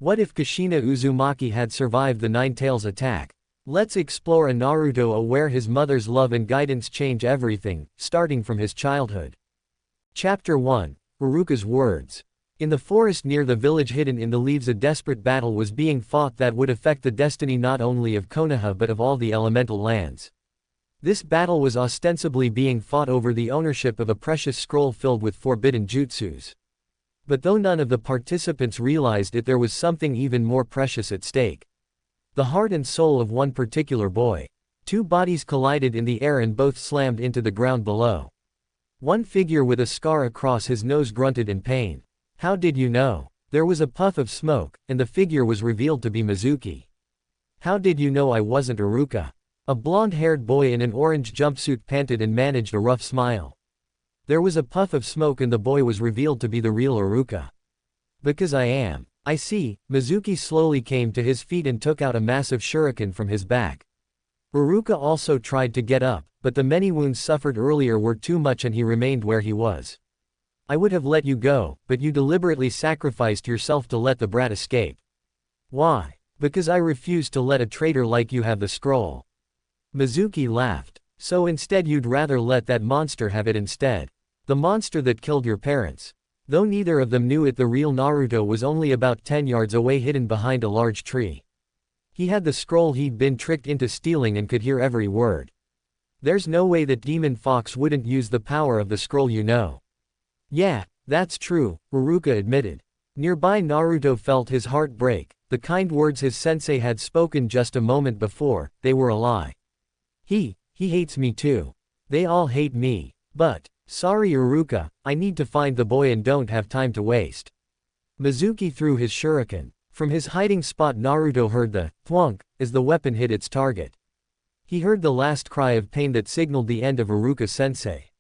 What if Kushina Uzumaki had survived the Nine-Tails attack? Let's explore a Naruto where his mother's love and guidance change everything, starting from his childhood. Chapter 1. Iruka's Words. In the forest near the village hidden in the leaves, a desperate battle was being fought that would affect the destiny not only of Konoha but of all the elemental lands. This battle was ostensibly being fought over the ownership of a precious scroll filled with forbidden jutsus. But though none of the participants realized it, there was something even more precious at stake. The heart and soul of one particular boy. Two bodies collided in the air and both slammed into the ground below. One figure with a scar across his nose grunted in pain. "How did you know?" There was a puff of smoke, and the figure was revealed to be Mizuki. "How did you know I wasn't Iruka?" A blonde-haired boy in an orange jumpsuit panted and managed a rough smile. There was a puff of smoke and the boy was revealed to be the real Iruka. "Because I am." "I see." Mizuki slowly came to his feet and took out a massive shuriken from his back. Iruka also tried to get up, but the many wounds suffered earlier were too much and he remained where he was. "I would have let you go, but you deliberately sacrificed yourself to let the brat escape." "Why?" "Because I refused to let a traitor like you have the scroll." Mizuki laughed. "So instead you'd rather let that monster have it instead? The monster that killed your parents." Though neither of them knew it, the real Naruto was only about 10 yards away, hidden behind a large tree. He had the scroll he'd been tricked into stealing and could hear every word. "There's no way that Demon Fox wouldn't use the power of the scroll, you know." "Yeah, that's true," Iruka admitted. Nearby, Naruto felt his heart break. The kind words his sensei had spoken just a moment before, they were a lie. He hates me too. They all hate me. But, sorry Iruka, I need to find the boy and don't have time to waste. Mizuki threw his shuriken. From his hiding spot, Naruto heard the thwunk as the weapon hit its target. He heard the last cry of pain that signaled the end of Iruka-sensei.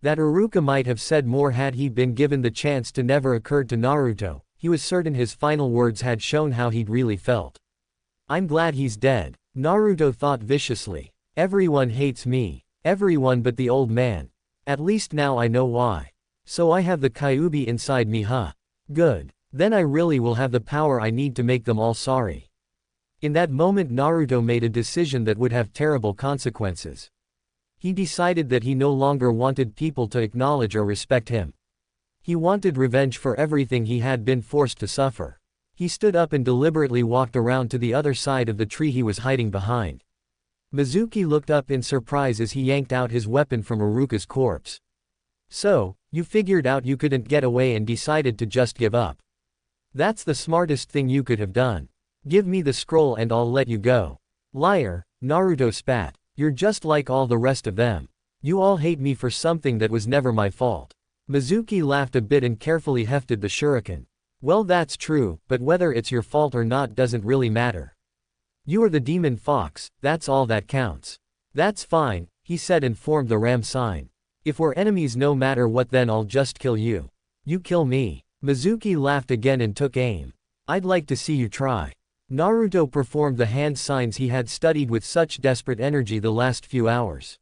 That Iruka might have said more had he been given the chance to never occurred to Naruto. He was certain his final words had shown how he'd really felt. "I'm glad he's dead," Naruto thought viciously. "Everyone hates me. Everyone but the old man. At least now I know why. So I have the Kyuubi inside me, huh? Good. Then I really will have the power I need to make them all sorry." In that moment, Naruto made a decision that would have terrible consequences. He decided that he no longer wanted people to acknowledge or respect him. He wanted revenge for everything he had been forced to suffer. He stood up and deliberately walked around to the other side of the tree he was hiding behind. Mizuki looked up in surprise as he yanked out his weapon from Iruka's corpse. "So, you figured out you couldn't get away and decided to just give up. That's the smartest thing you could have done. Give me the scroll and I'll let you go." "Liar," Naruto spat. "You're just like all the rest of them. You all hate me for something that was never my fault." Mizuki laughed a bit and carefully hefted the shuriken. "Well, that's true, but whether it's your fault or not doesn't really matter. You are the Demon Fox, that's all that counts." "That's fine," he said and formed the ram sign. "If we're enemies no matter what, then I'll just kill you. You kill me." Mizuki laughed again and took aim. "I'd like to see you try." Naruto performed the hand signs he had studied with such desperate energy the last few hours.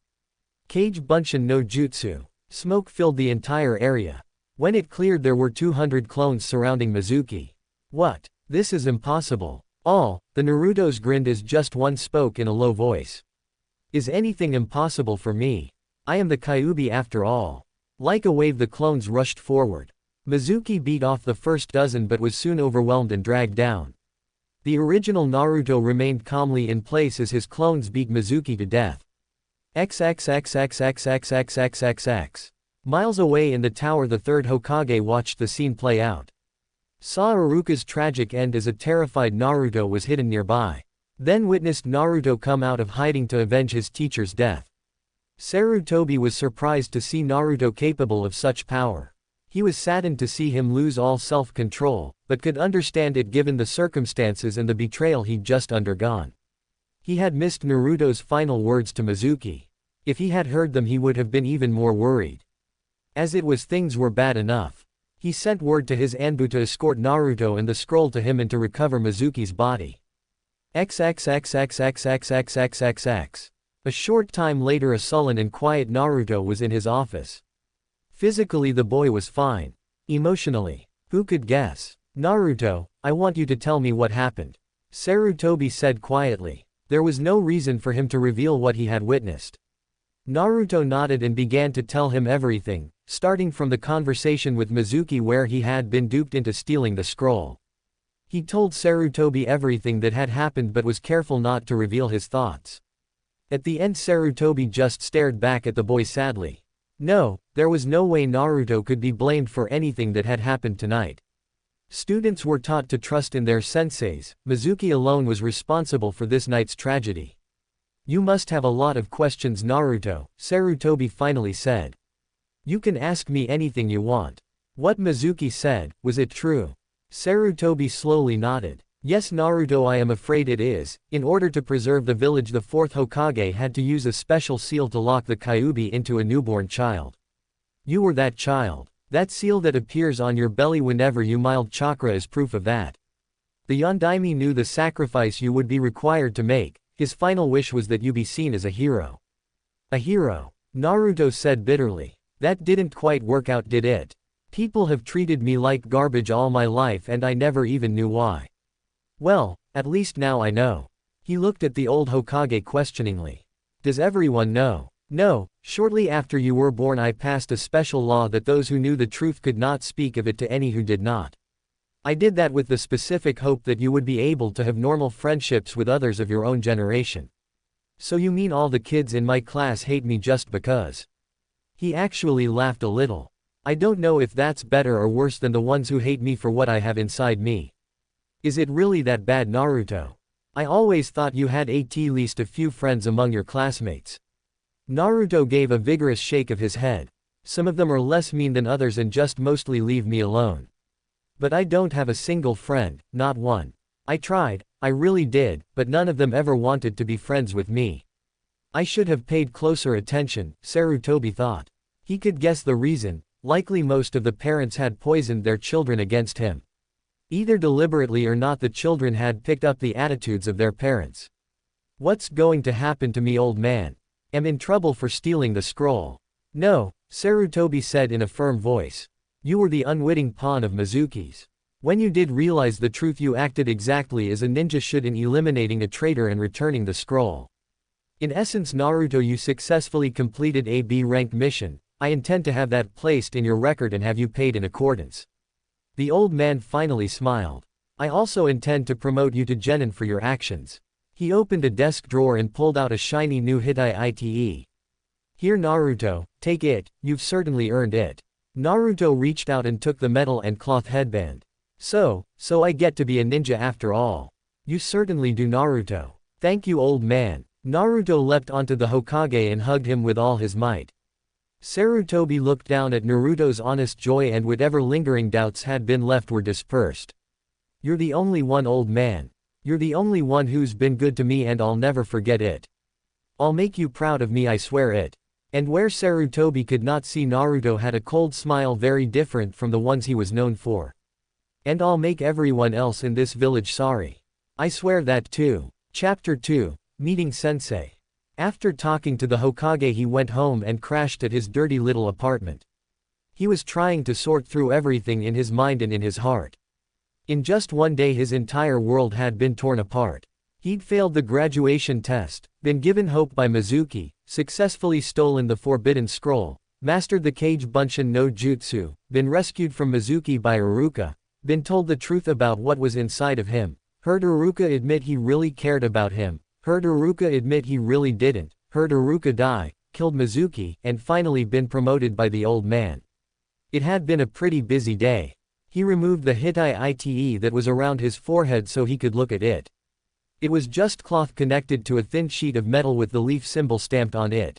Kage Bunshin no Jutsu. Smoke filled the entire area. When it cleared, there were 200 clones surrounding Mizuki. "What? This is impossible." The Naruto's grinned as just one spoke in a low voice. "Is anything impossible for me? I am the Kyuubi after all." Like a wave, the clones rushed forward. Mizuki beat off the first dozen but was soon overwhelmed and dragged down. The original Naruto remained calmly in place as his clones beat Mizuki to death. XXXXXXXXXXX. Miles away in the tower, the third Hokage watched the scene play out. Saw Iruka's tragic end as a terrified Naruto was hidden nearby. Then witnessed Naruto come out of hiding to avenge his teacher's death. Sarutobi was surprised to see Naruto capable of such power. He was saddened to see him lose all self-control, but could understand it given the circumstances and the betrayal he'd just undergone. He had missed Naruto's final words to Mizuki. If he had heard them, he would have been even more worried. As it was, things were bad enough. He sent word to his Anbu to escort Naruto and the scroll to him and to recover Mizuki's body. XXXXXXXXXXX. A short time later, a sullen and quiet Naruto was in his office. Physically, the boy was fine. Emotionally, who could guess? Naruto, I want you to tell me what happened. Sarutobi said quietly. There was no reason for him to reveal what he had witnessed. Naruto nodded and began to tell him everything, starting from the conversation with Mizuki where he had been duped into stealing the scroll. He told Sarutobi everything that had happened but was careful not to reveal his thoughts. At the end Sarutobi just stared back at the boy sadly. No, there was no way Naruto could be blamed for anything that had happened tonight. Students were taught to trust in their senseis, Mizuki alone was responsible for this night's tragedy. You must have a lot of questions Naruto, Sarutobi finally said. You can ask me anything you want. What Mizuki said, was it true? Sarutobi slowly nodded. Yes Naruto, I am afraid it is. In order to preserve the village the fourth Hokage had to use a special seal to lock the Kyuubi into a newborn child. You were that child. That seal that appears on your belly whenever you mild chakra is proof of that. The Yondaime knew the sacrifice you would be required to make, his final wish was that you be seen as a hero. A hero? Naruto said bitterly. That didn't quite work out, did it? People have treated me like garbage all my life and I never even knew why. Well, at least now I know. He looked at the old Hokage questioningly. Does everyone know? No, shortly after you were born I passed a special law that those who knew the truth could not speak of it to any who did not. I did that with the specific hope that you would be able to have normal friendships with others of your own generation. So you mean all the kids in my class hate me just because? He actually laughed a little. I don't know if that's better or worse than the ones who hate me for what I have inside me. Is it really that bad Naruto? I always thought you had at least a few friends among your classmates. Naruto gave a vigorous shake of his head. Some of them are less mean than others and just mostly leave me alone. But I don't have a single friend, not one. I tried, I really did, but none of them ever wanted to be friends with me. I should have paid closer attention, Sarutobi thought. He could guess the reason, likely most of the parents had poisoned their children against him. Either deliberately or not the children had picked up the attitudes of their parents. What's going to happen to me, old man? Am in trouble for stealing the scroll. No, Sarutobi said in a firm voice. You were the unwitting pawn of Mizuki's. When you did realize the truth you acted exactly as a ninja should in eliminating a traitor and returning the scroll. In essence Naruto, you successfully completed a B-rank mission. I intend to have that placed in your record and have you paid in accordance. The old man finally smiled. I also intend to promote you to genin for your actions. He opened a desk drawer and pulled out a shiny new Hitai-ite. Here Naruto, take it, you've certainly earned it. Naruto reached out and took the metal and cloth headband. So I get to be a ninja after all. You certainly do Naruto. Thank you old man. Naruto leapt onto the Hokage and hugged him with all his might. Sarutobi looked down at Naruto's honest joy and whatever lingering doubts had been left were dispersed. You're the only one old man. You're the only one who's been good to me and I'll never forget it. I'll make you proud of me, I swear it. And where Sarutobi could not see, Naruto had a cold smile very different from the ones he was known for. And I'll make everyone else in this village sorry. I swear that too. Chapter 2, Meeting Sensei. After talking to the Hokage he went home and crashed at his dirty little apartment. He was trying to sort through everything in his mind and in his heart. In just one day his entire world had been torn apart. He'd failed the graduation test, been given hope by Mizuki, successfully stolen the Forbidden Scroll, mastered the Kage Bunshin no Jutsu, been rescued from Mizuki by Iruka, been told the truth about what was inside of him, heard Iruka admit he really cared about him, heard Iruka admit he really didn't, heard Iruka die, killed Mizuki, and finally been promoted by the old man. It had been a pretty busy day. He removed the Hitai-ite that was around his forehead so he could look at it. It was just cloth connected to a thin sheet of metal with the leaf symbol stamped on it.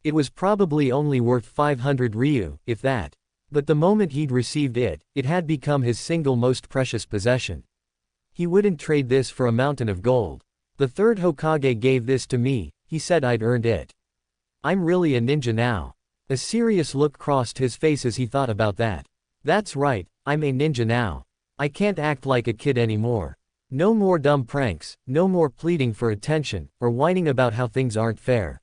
It was probably only worth 500 ryu, if that. But the moment he'd received it, it had become his single most precious possession. He wouldn't trade this for a mountain of gold. The third Hokage gave this to me, he said I'd earned it. I'm really a ninja now. A serious look crossed his face as he thought about that. That's right, I'm a ninja now. I can't act like a kid anymore. No more dumb pranks, no more pleading for attention, or whining about how things aren't fair.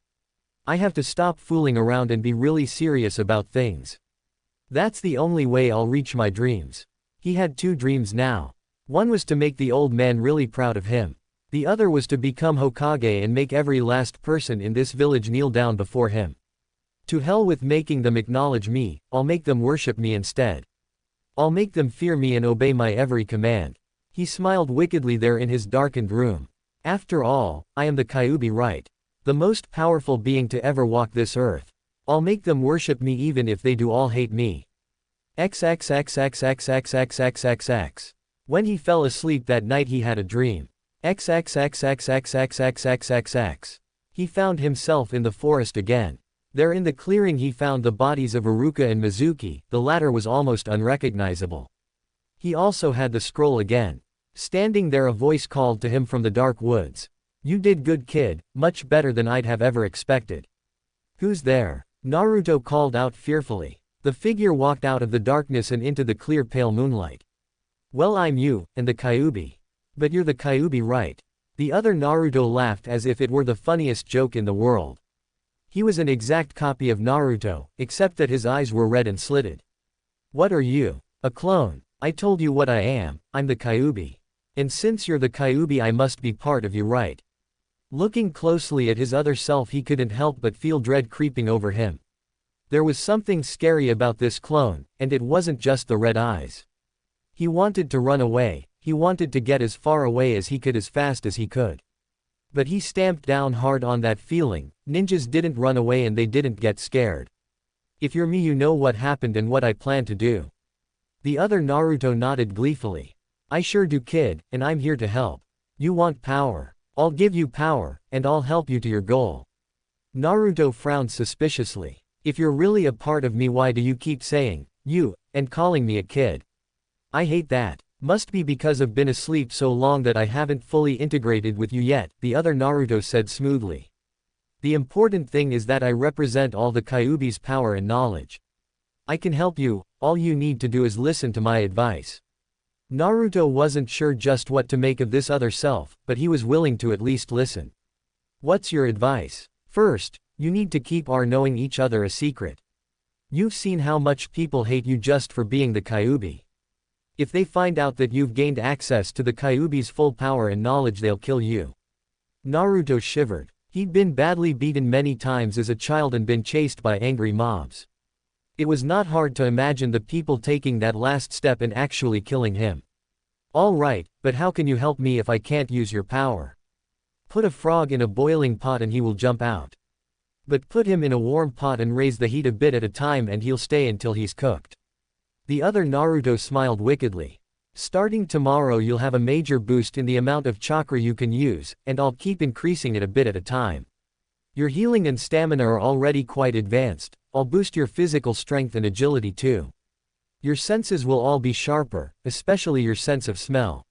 I have to stop fooling around and be really serious about things. That's the only way I'll reach my dreams. He had two dreams now. One was to make the old man really proud of him. The other was to become Hokage and make every last person in this village kneel down before him. To hell with making them acknowledge me, I'll make them worship me instead. I'll make them fear me and obey my every command. He smiled wickedly there in his darkened room. After all, I am the Kyuubi, right? The most powerful being to ever walk this earth. I'll make them worship me even if they do all hate me. XXXXXXXXXXX. When he fell asleep that night he had a dream. XXXXXXXXXXX. He found himself in the forest again. There in the clearing he found the bodies of Iruka and Mizuki, the latter was almost unrecognizable. He also had the scroll again. Standing there a voice called to him from the dark woods. You did good, kid, much better than I'd have ever expected. Who's there? Naruto called out fearfully. The figure walked out of the darkness and into the clear pale moonlight. Well, I'm you, and the Kyuubi. But you're the Kyuubi, right? The other Naruto laughed as if it were the funniest joke in the world. He was an exact copy of Naruto, except that his eyes were red and slitted. What are you? A clone. I told you what I am, I'm the Kyuubi. And since you're the Kyuubi I must be part of you, right? Looking closely at his other self he couldn't help but feel dread creeping over him. There was something scary about this clone, and it wasn't just the red eyes. He wanted to run away, he wanted to get as far away as he could as fast as he could. But he stamped down hard on that feeling. Ninjas didn't run away and they didn't get scared. If you're me you know what happened and what I plan to do. The other Naruto nodded gleefully. I sure do, kid, and I'm here to help. You want power? I'll give you power, and I'll help you to your goal. Naruto frowned suspiciously. If you're really a part of me why do you keep saying, you, and calling me a kid? I hate that. Must be because I've been asleep so long that I haven't fully integrated with you yet, the other Naruto said smoothly. The important thing is that I represent all the Kyuubi's power and knowledge. I can help you, all you need to do is listen to my advice. Naruto wasn't sure just what to make of this other self, but he was willing to at least listen. What's your advice? First, you need to keep our knowing each other a secret. You've seen how much people hate you just for being the Kyuubi. If they find out that you've gained access to the Kyuubi's full power and knowledge they'll kill you. Naruto shivered. He'd been badly beaten many times as a child and been chased by angry mobs. It was not hard to imagine the people taking that last step and actually killing him. All right, but how can you help me if I can't use your power? Put a frog in a boiling pot and he will jump out. But put him in a warm pot and raise the heat a bit at a time and he'll stay until he's cooked. The other Naruto smiled wickedly. Starting tomorrow you'll have a major boost in the amount of chakra you can use, and I'll keep increasing it a bit at a time. Your healing and stamina are already quite advanced, I'll boost your physical strength and agility too. Your senses will all be sharper, especially your sense of smell.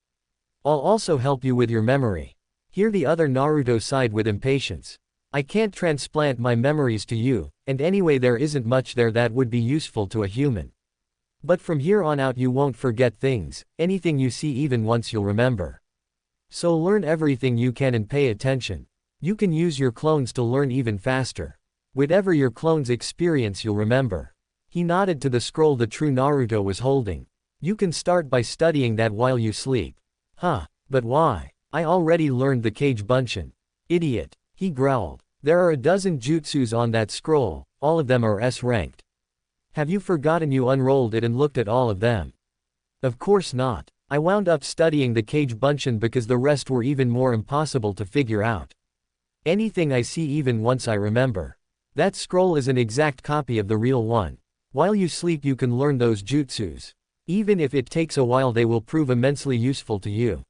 I'll also help you with your memory. Here the other Naruto sighed with impatience. I can't transplant my memories to you, and anyway there isn't much there that would be useful to a human. But from here on out you won't forget things, anything you see even once you'll remember. So learn everything you can and pay attention. You can use your clones to learn even faster. Whatever your clones experience you'll remember. He nodded to the scroll the true Naruto was holding. You can start by studying that while you sleep. Huh, but why? I already learned the Kage Bunshin. Idiot, he growled. There are a dozen jutsus on that scroll, all of them are S-ranked. Have you forgotten you unrolled it and looked at all of them? Of course not. I wound up studying the Kage Bunshin because the rest were even more impossible to figure out. Anything I see even once I remember. That scroll is an exact copy of the real one. While you sleep you can learn those jutsus. Even if it takes a while they will prove immensely useful to you.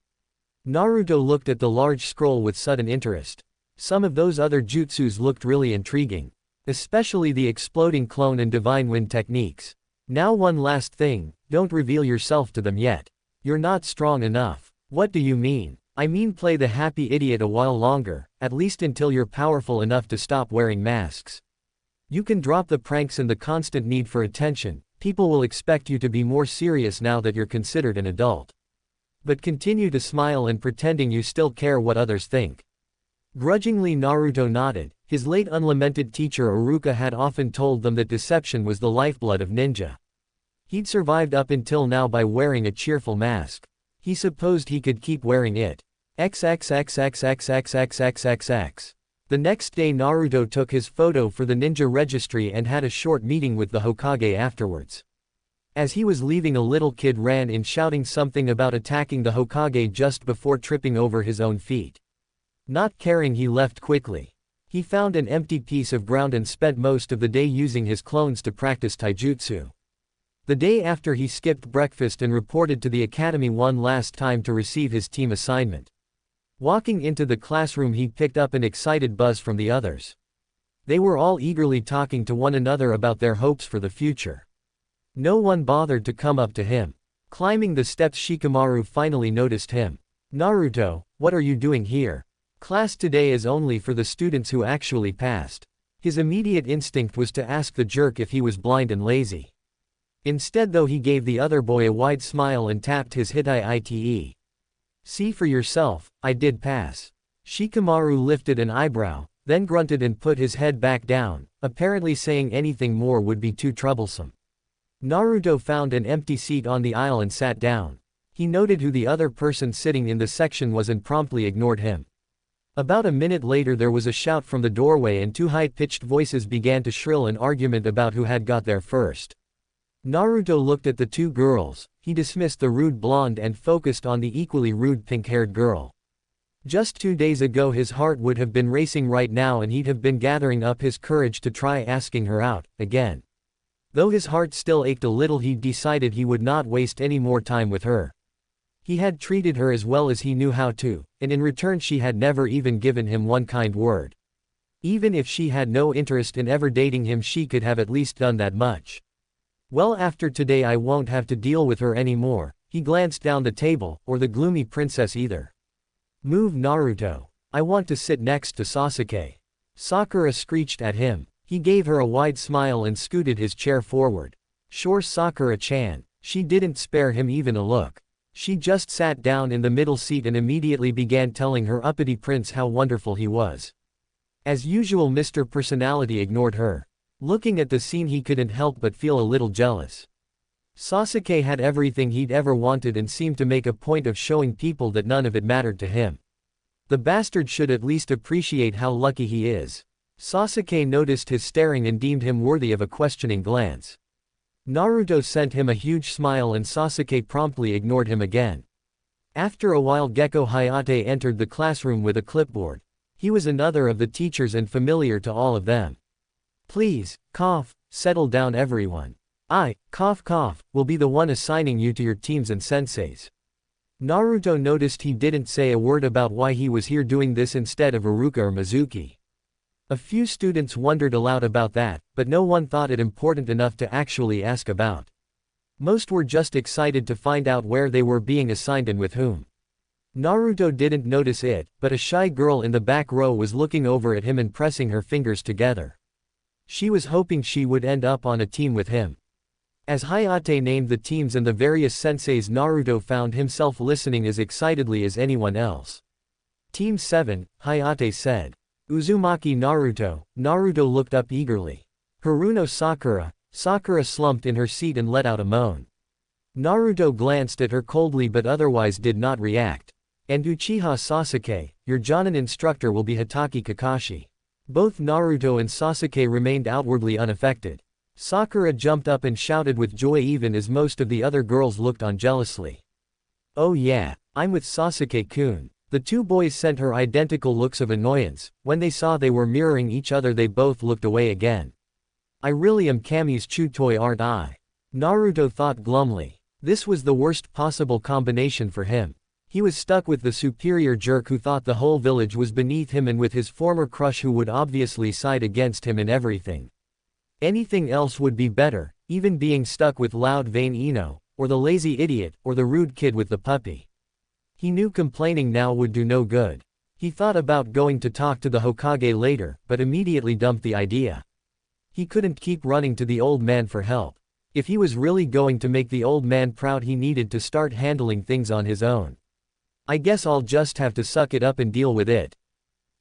Naruto looked at the large scroll with sudden interest. Some of those other jutsus looked really intriguing. Especially the exploding clone and divine wind techniques. Now one last thing, don't reveal yourself to them yet. You're not strong enough. What do you mean? I mean play the happy idiot a while longer, at least until you're powerful enough to stop wearing masks. You can drop the pranks and the constant need for attention, people will expect you to be more serious now that you're considered an adult. But continue to smile and pretending you still care what others think. Grudgingly Naruto nodded. His late unlamented teacher Iruka had often told them that deception was the lifeblood of ninja. He'd survived up until now by wearing a cheerful mask. He supposed he could keep wearing it. XXXXXXXXXXX. The next day Naruto took his photo for the ninja registry and had a short meeting with the Hokage afterwards. As he was leaving, a little kid ran in shouting something about attacking the Hokage just before tripping over his own feet. Not caring, he left quickly. He found an empty piece of ground and spent most of the day using his clones to practice taijutsu. The day after, he skipped breakfast and reported to the academy one last time to receive his team assignment. Walking into the classroom, he picked up an excited buzz from the others. They were all eagerly talking to one another about their hopes for the future. No one bothered to come up to him. Climbing the steps, Shikamaru finally noticed him. "Naruto, what are you doing here? Class today is only for the students who actually passed." His immediate instinct was to ask the jerk if he was blind and lazy. Instead though, he gave the other boy a wide smile and tapped his Hitai. "See for yourself, I did pass." Shikamaru lifted an eyebrow, then grunted and put his head back down, apparently saying anything more would be too troublesome. Naruto found an empty seat on the aisle and sat down. He noted who the other person sitting in the section was and promptly ignored him. About a minute later, there was a shout from the doorway and two high-pitched voices began to shrill an argument about who had got there first. Naruto looked at the two girls. He dismissed the rude blonde and focused on the equally rude pink-haired girl. Just 2 days ago his heart would have been racing right now and he'd have been gathering up his courage to try asking her out, again. Though his heart still ached a little, he decided he would not waste any more time with her. He had treated her as well as he knew how to, and in return she had never even given him one kind word. Even if she had no interest in ever dating him, she could have at least done that much. Well, after today I won't have to deal with her anymore. He glanced down the table, or the gloomy princess either. "Move, Naruto. I want to sit next to Sasuke." Sakura screeched at him. He gave her a wide smile and scooted his chair forward. "Sure, Sakura-chan." She didn't spare him even a look. She just sat down in the middle seat and immediately began telling her uppity prince how wonderful he was. As usual, Mr. Personality ignored her. Looking at the scene, he couldn't help but feel a little jealous. Sasuke had everything he'd ever wanted and seemed to make a point of showing people that none of it mattered to him. The bastard should at least appreciate how lucky he is. Sasuke noticed his staring and deemed him worthy of a questioning glance. Naruto sent him a huge smile and Sasuke promptly ignored him again. After a while, Gecko Hayate entered the classroom with a clipboard. He was another of the teachers and familiar to all of them. "Please, settle down everyone. I, will be the one assigning you to your teams and senseis." Naruto noticed he didn't say a word about why he was here doing this instead of Iruka or Mizuki. A few students wondered aloud about that, but no one thought it important enough to actually ask about. Most were just excited to find out where they were being assigned and with whom. Naruto didn't notice it, but a shy girl in the back row was looking over at him and pressing her fingers together. She was hoping she would end up on a team with him. As Hayate named the teams and the various senseis, Naruto found himself listening as excitedly as anyone else. "Team 7, Hayate said. Uzumaki Naruto." Naruto looked up eagerly. "Haruno Sakura." Sakura slumped in her seat and let out a moan. Naruto glanced at her coldly but otherwise did not react. "And Uchiha Sasuke, your Jonin instructor will be Hatake Kakashi." Both Naruto and Sasuke remained outwardly unaffected. Sakura jumped up and shouted with joy even as most of the other girls looked on jealously. "Oh yeah, I'm with Sasuke-kun." The two boys sent her identical looks of annoyance. When they saw they were mirroring each other, they both looked away again. "I really am Kami's chew toy, aren't I?" Naruto thought glumly. This was the worst possible combination for him. He was stuck with the superior jerk who thought the whole village was beneath him and with his former crush who would obviously side against him in everything. Anything else would be better, even being stuck with loud vain Ino, or the lazy idiot, or the rude kid with the puppy. He knew complaining now would do no good. He thought about going to talk to the Hokage later, but immediately dumped the idea. He couldn't keep running to the old man for help. If he was really going to make the old man proud, he needed to start handling things on his own. "I guess I'll just have to suck it up and deal with it."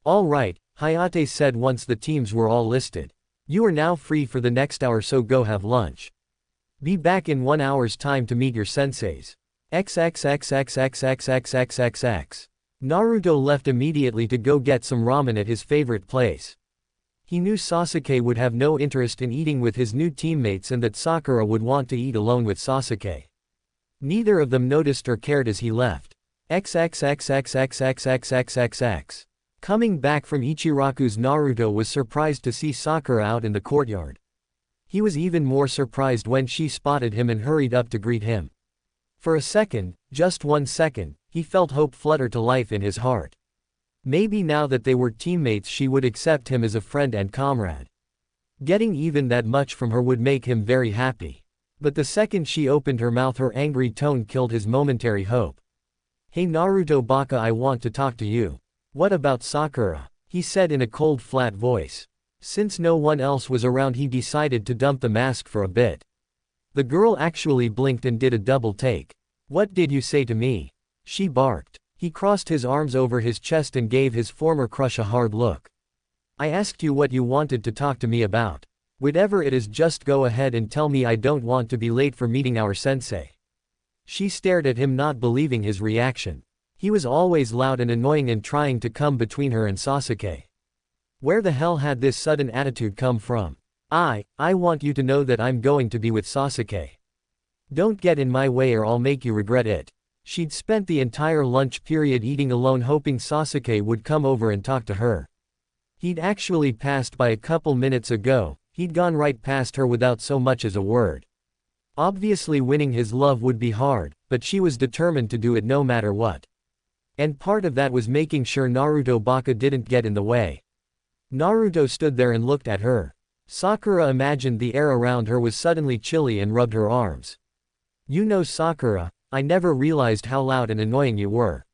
"All right," Hayate said once the teams were all listed. "You are now free for the next hour, so go have lunch." Be back in 1 hour's time to meet your senseis. XXXXXXXXXXX. Naruto left immediately to go get some ramen at his favorite place. He knew Sasuke would have no interest in eating with his new teammates and that Sakura would want to eat alone with Sasuke. Neither of them noticed or cared as he left. XXXXXXXXXXX. Coming back from Ichiraku's, Naruto was surprised to see Sakura out in the courtyard. He was even more surprised when she spotted him and hurried up to greet him. For a second, just 1 second, he felt hope flutter to life in his heart. Maybe now that they were teammates she would accept him as a friend and comrade. Getting even that much from her would make him very happy. But the second she opened her mouth her angry tone killed his momentary hope. "Hey Naruto Baka, I want to talk to you." "What about Sakura?" he said in a cold flat voice. Since no one else was around he decided to dump the mask for a bit. The girl actually blinked and did a double take. "What did you say to me?" she barked. He crossed his arms over his chest and gave his former crush a hard look. "I asked you what you wanted to talk to me about. Whatever it is, just go ahead and tell me. I don't want to be late for meeting our sensei." She stared at him, not believing his reaction. He was always loud and annoying and trying to come between her and Sasuke. Where the hell had this sudden attitude come from? I want you to know that I'm going to be with Sasuke. Don't get in my way or I'll make you regret it." She'd spent the entire lunch period eating alone, hoping Sasuke would come over and talk to her. He'd actually passed by a couple minutes ago. He'd gone right past her without so much as a word. Obviously winning his love would be hard, but she was determined to do it no matter what. And part of that was making sure Naruto Baka didn't get in the way. Naruto stood there and looked at her. Sakura imagined the air around her was suddenly chilly and rubbed her arms. "You know Sakura, I never realized how loud and annoying you were."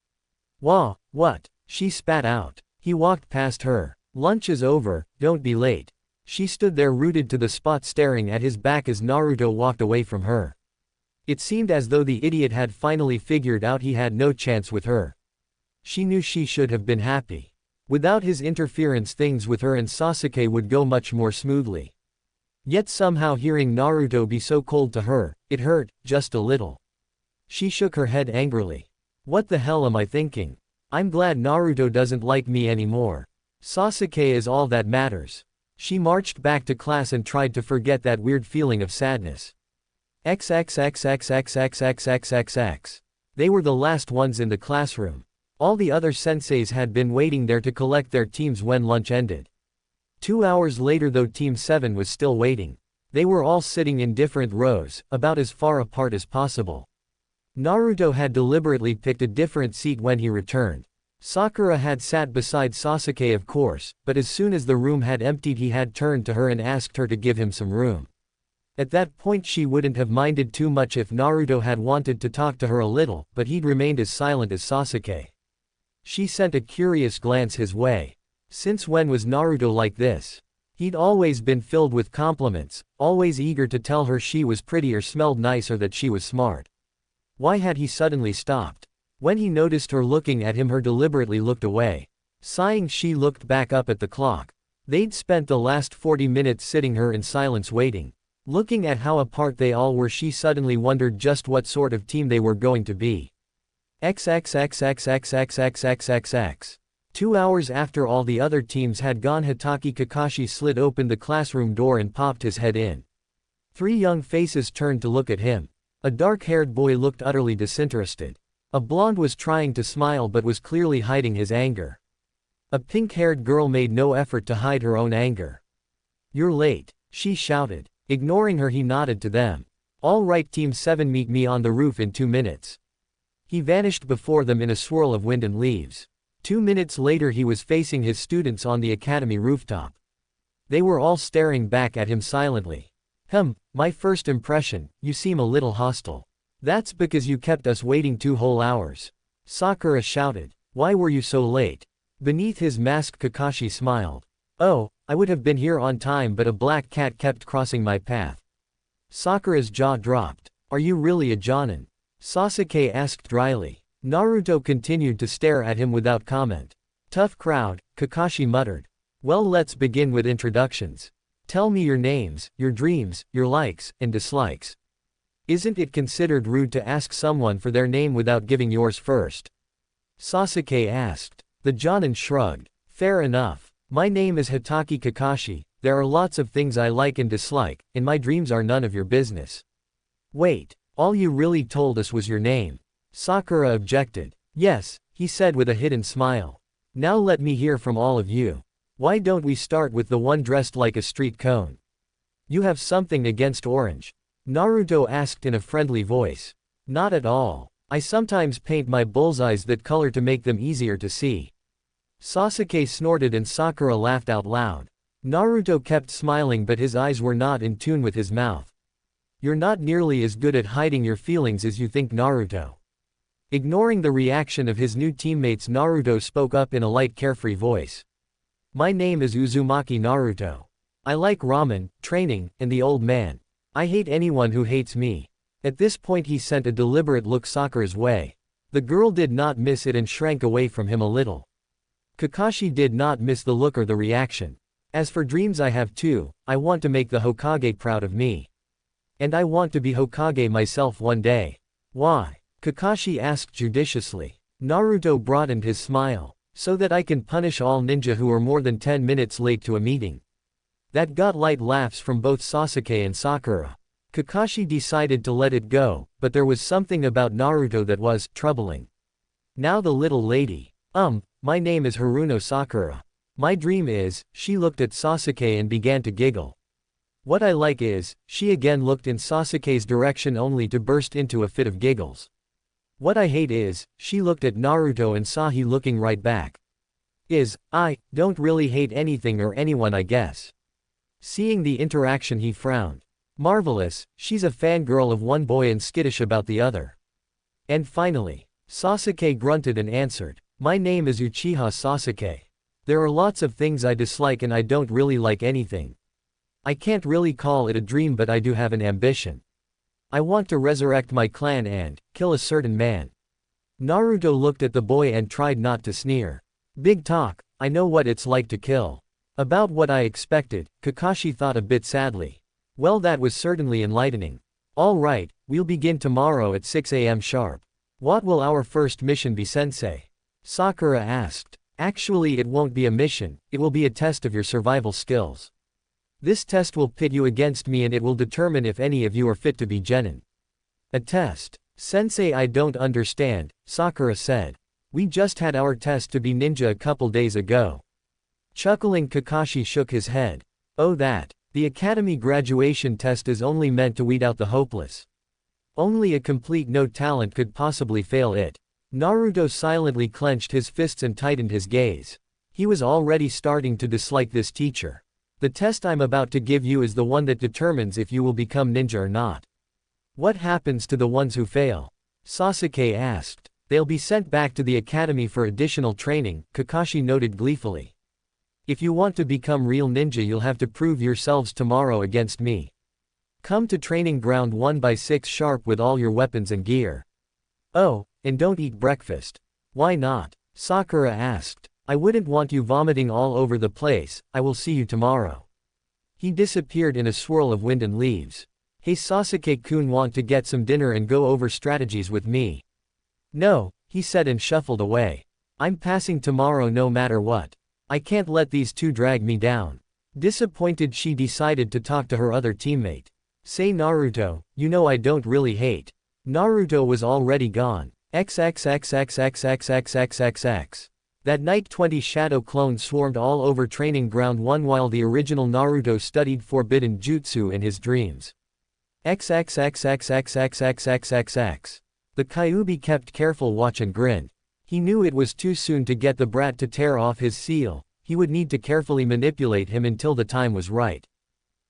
"Wah, what?" she spat out. He walked past her. "Lunch is over, don't be late." She stood there rooted to the spot staring at his back as Naruto walked away from her. It seemed as though the idiot had finally figured out he had no chance with her. She knew she should have been happy. Without his interference things with her and Sasuke would go much more smoothly. Yet somehow hearing Naruto be so cold to her, it hurt, just a little. She shook her head angrily. "What the hell am I thinking? I'm glad Naruto doesn't like me anymore. Sasuke is all that matters." She marched back to class and tried to forget that weird feeling of sadness. XXXXXXXXXX. They were the last ones in the classroom. All the other senseis had been waiting there to collect their teams when lunch ended. 2 hours later though, Team 7 was still waiting. They were all sitting in different rows, about as far apart as possible. Naruto had deliberately picked a different seat when he returned. Sakura had sat beside Sasuke of course, but as soon as the room had emptied he had turned to her and asked her to give him some room. At that point she wouldn't have minded too much if Naruto had wanted to talk to her a little, but he'd remained as silent as Sasuke. She sent a curious glance his way. Since when was Naruto like this? He'd always been filled with compliments, always eager to tell her she was pretty or smelled nice or that she was smart. Why had he suddenly stopped? When he noticed her looking at him, her deliberately looked away. Sighing, she looked back up at the clock. They'd spent the last 40 minutes sitting her in silence waiting. Looking at how apart they all were, she suddenly wondered just what sort of team they were going to be. XXXXXXXXXX. 2 hours after all the other teams had gone, Hatake Kakashi slid open the classroom door and popped his head in. 3 young faces turned to look at him. A dark-haired boy looked utterly disinterested. A blonde was trying to smile but was clearly hiding his anger. A pink-haired girl made no effort to hide her own anger. "You're late," she shouted. Ignoring her, he nodded to them. "All right, Team 7, meet me on the roof in 2 minutes." He vanished before them in a swirl of wind and leaves. 2 minutes later he was facing his students on the academy rooftop. They were all staring back at him silently. My first impression, you seem a little hostile." "That's because you kept us waiting 2 whole hours." Sakura shouted. "Why were you so late?" Beneath his mask Kakashi smiled. "Oh, I would have been here on time but a black cat kept crossing my path." Sakura's jaw dropped. "Are you really a jonin?" Sasuke asked dryly. Naruto continued to stare at him without comment. "Tough crowd," Kakashi muttered. "Well, let's begin with introductions. Tell me your names, your dreams, your likes and dislikes." Isn't it considered rude to ask someone for their name without giving yours first? Sasuke asked. The Jonin shrugged. Fair enough. My name is Hitaki Kakashi, there are lots of things I like and dislike, and my dreams are none of your business. Wait, all you really told us was your name. Sakura objected. Yes, he said with a hidden smile. Now let me hear from all of you. Why don't we start with the one dressed like a street cone? You have something against orange? Naruto asked in a friendly voice. Not at all. I sometimes paint my bullseyes that color to make them easier to see. Sasuke snorted and Sakura laughed out loud. Naruto kept smiling but his eyes were not in tune with his mouth. You're not nearly as good at hiding your feelings as you think, Naruto. Ignoring the reaction of his new teammates, Naruto spoke up in a light, carefree voice. My name is Uzumaki Naruto. I like ramen, training, and the old man. I hate anyone who hates me. At this point he sent a deliberate look Sakura's way. The girl did not miss it and shrank away from him a little. Kakashi did not miss the look or the reaction. As for dreams, I have two. I want to make the Hokage proud of me. And I want to be Hokage myself one day. Why? Kakashi asked judiciously. Naruto broadened his smile. So that I can punish all ninja who are more than 10 minutes late to a meeting. That got light laughs from both Sasuke and Sakura. Kakashi decided to let it go, but there was something about Naruto that was troubling. Now the little lady. My name is Haruno Sakura. My dream is, she looked at Sasuke and began to giggle. What I like is, she again looked in Sasuke's direction only to burst into a fit of giggles. What I hate is, she looked at Naruto and saw he looking right back. I don't really hate anything or anyone, I guess. Seeing the interaction he frowned. Marvelous, she's a fangirl of one boy and skittish about the other. And finally, Sasuke grunted and answered. My name is Uchiha Sasuke. There are lots of things I dislike and I don't really like anything. I can't really call it a dream, but I do have an ambition. I want to resurrect my clan and kill a certain man. Naruto looked at the boy and tried not to sneer. Big talk, I know what it's like to kill. About what I expected, Kakashi thought a bit sadly. Well, that was certainly enlightening. All right, we'll begin tomorrow at 6 a.m. sharp. What will our first mission be, sensei? Sakura asked. Actually, it won't be a mission, it will be a test of your survival skills. This test will pit you against me and it will determine if any of you are fit to be genin. A test? Sensei, I don't understand, Sakura said. We just had our test to be ninja a couple days ago. Chuckling, Kakashi shook his head. Oh, that. The academy graduation test is only meant to weed out the hopeless. Only a complete no talent could possibly fail it. Naruto silently clenched his fists and tightened his gaze. He was already starting to dislike this teacher. The test I'm about to give you is the one that determines if you will become ninja or not. What happens to the ones who fail? Sasuke asked. They'll be sent back to the academy for additional training, Kakashi noted gleefully. If you want to become real ninja, you'll have to prove yourselves tomorrow against me. Come to training ground 1 by 6 sharp with all your weapons and gear. Oh, and don't eat breakfast. Why not? Sakura asked. I wouldn't want you vomiting all over the place. I will see you tomorrow. He disappeared in a swirl of wind and leaves. Hey Sasuke-kun, want to get some dinner and go over strategies with me? No, he said and shuffled away. I'm passing tomorrow no matter what. I can't let these two drag me down. Disappointed, she decided to talk to her other teammate. Say Naruto, you know I don't really hate. Naruto was already gone. XXXXXXXXXX. That night 20 shadow clones swarmed all over training ground 1 while the original Naruto studied forbidden jutsu in his dreams. XXXXXXXXXXX. The Kyuubi kept careful watch and grinned. He knew it was too soon to get the brat to tear off his seal, he would need to carefully manipulate him until the time was right.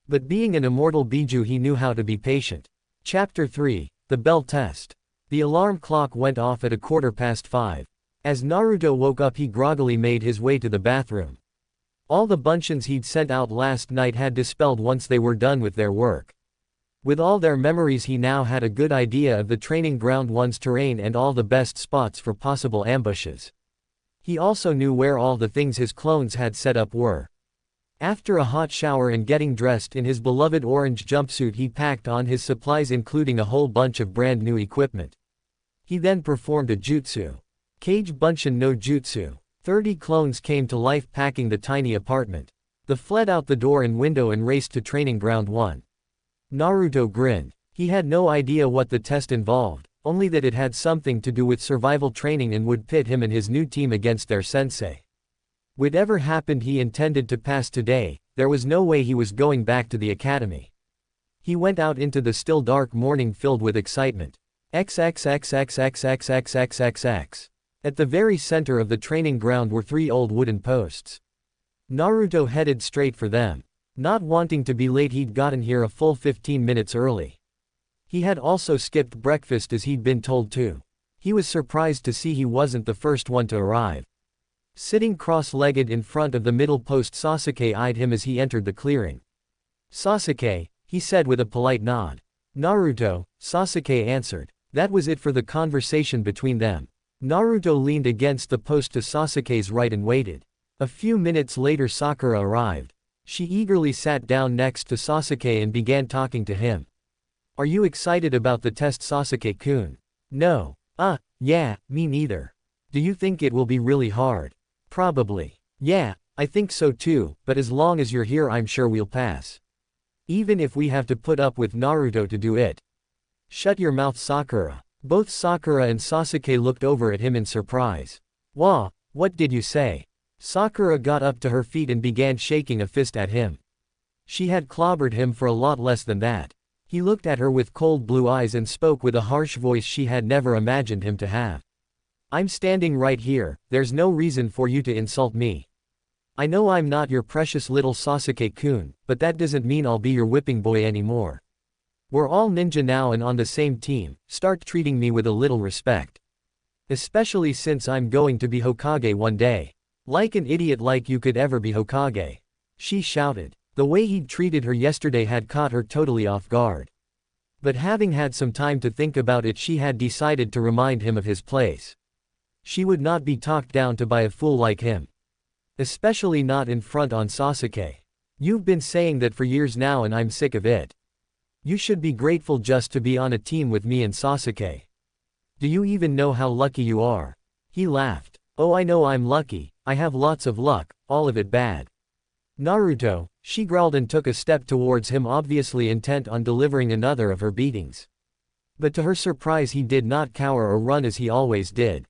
But being an immortal Biju, he knew how to be patient. Chapter 3, The Bell Test. The alarm clock went off at 5:15. As Naruto woke up, he groggily made his way to the bathroom. All the bunchins he'd sent out last night had dispelled once they were done with their work. With all their memories, he now had a good idea of the training ground 1's terrain and all the best spots for possible ambushes. He also knew where all the things his clones had set up were. After a hot shower and getting dressed in his beloved orange jumpsuit, he packed on his supplies including a whole bunch of brand new equipment. He then performed a jutsu. Kage Bunshin no Jutsu. 30 clones came to life packing the tiny apartment. They fled out the door and window and raced to training ground 1. Naruto grinned. He had no idea what the test involved, only that it had something to do with survival training and would pit him and his new team against their sensei. Whatever happened, he intended to pass today. There was no way he was going back to the academy. He went out into the still dark morning filled with excitement. XXXXXXXXXXX. At the very center of the training ground were 3 old wooden posts. Naruto headed straight for them. Not wanting to be late, he'd gotten here a full 15 minutes early. He had also skipped breakfast as he'd been told to. He was surprised to see he wasn't the first one to arrive. Sitting cross-legged in front of the middle post, Sasuke eyed him as he entered the clearing. "Sasuke," he said with a polite nod. "Naruto," Sasuke answered. That was it for the conversation between them. Naruto leaned against the post to Sasuke's right and waited. A few minutes later Sakura arrived. She eagerly sat down next to Sasuke and began talking to him. "Are you excited about the test, Sasuke-kun?" "No. Yeah, me neither. Do you think it will be really hard?" "Probably. Yeah, I think so too, but as long as you're here I'm sure we'll pass. Even if we have to put up with Naruto to do it." "Shut your mouth, Sakura." Both Sakura and Sasuke looked over at him in surprise. "Wah, what did you say?" Sakura got up to her feet and began shaking a fist at him. She had clobbered him for a lot less than that. He looked at her with cold blue eyes and spoke with a harsh voice she had never imagined him to have. "I'm standing right here, there's no reason for you to insult me. I know I'm not your precious little Sasuke-kun, but that doesn't mean I'll be your whipping boy anymore. We're all ninja now and on the same team, start treating me with a little respect. Especially since I'm going to be Hokage one day. Like an idiot like you could ever be Hokage." She shouted. The way he'd treated her yesterday had caught her totally off guard. But having had some time to think about it, she had decided to remind him of his place. She would not be talked down to by a fool like him. Especially not in front on Sasuke. "You've been saying that for years now and I'm sick of it. You should be grateful just to be on a team with me and Sasuke. Do you even know how lucky you are?" He laughed. "Oh, I know I'm lucky, I have lots of luck, all of it bad." "Naruto," she growled and took a step towards him, obviously intent on delivering another of her beatings. But to her surprise he did not cower or run as he always did.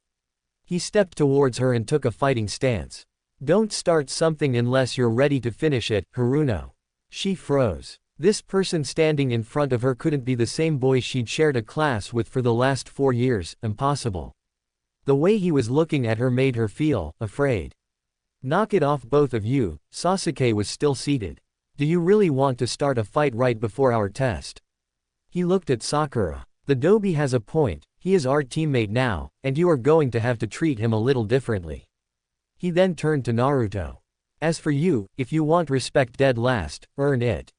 He stepped towards her and took a fighting stance. "Don't start something unless you're ready to finish it, Haruno." She froze. This person standing in front of her couldn't be the same boy she'd shared a class with for the last 4 years, impossible. The way he was looking at her made her feel afraid. "Knock it off, both of you." Sasuke was still seated. "Do you really want to start a fight right before our test?" He looked at Sakura. "The Dobi has a point, he is our teammate now, and you are going to have to treat him a little differently." He then turned to Naruto. "As for you, if you want respect dead last, earn it."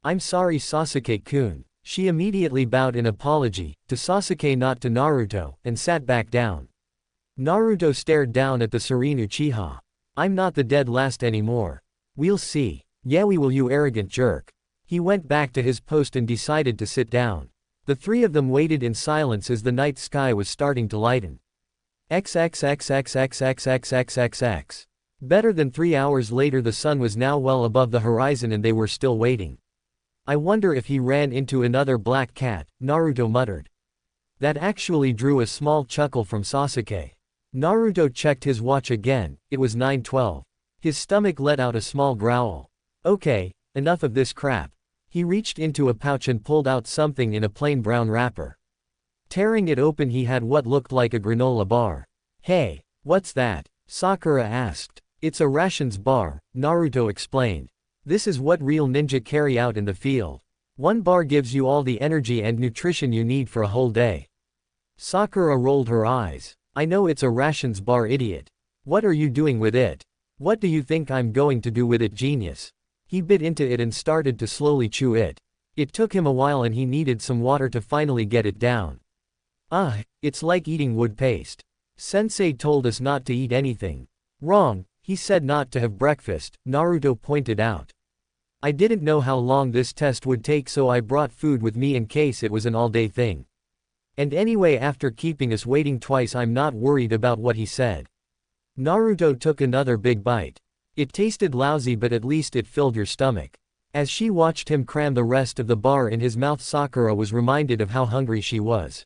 "I'm sorry, Sasuke-kun." She immediately bowed in apology, to Sasuke not to Naruto, and sat back down. Naruto stared down at the serene Uchiha. "I'm not the dead last anymore. We'll see." "Yeah we will, you arrogant jerk." He went back to his post and decided to sit down. The 3 of them waited in silence as the night sky was starting to lighten. XXXXXXXXXXX. Better than 3 hours later the sun was now well above the horizon and they were still waiting. "I wonder if he ran into another black cat," Naruto muttered. That actually drew a small chuckle from Sasuke. Naruto checked his watch again, it was 9:12. His stomach let out a small growl. "Okay, enough of this crap." He reached into a pouch and pulled out something in a plain brown wrapper. Tearing it open he had what looked like a granola bar. "Hey, what's that?" Sakura asked. "It's a rations bar," Naruto explained. "This is what real ninja carry out in the field. 1 bar gives you all the energy and nutrition you need for a whole day." Sakura rolled her eyes. "I know it's a rations bar, idiot. What are you doing with it? What do you think I'm going to do with it, genius?" He bit into it and started to slowly chew it. It took him a while and he needed some water to finally get it down. It's like eating wood paste. Sensei told us not to eat anything. Wrong, He said not to have breakfast, Naruto pointed out. I didn't know how long this test would take, so I brought food with me in case it was an all-day thing. And anyway, after keeping us waiting twice, I'm not worried about what he said. Naruto took another big bite. It tasted lousy, but at least it filled your stomach. As she watched him cram the rest of the bar in his mouth, Sakura was reminded of how hungry she was.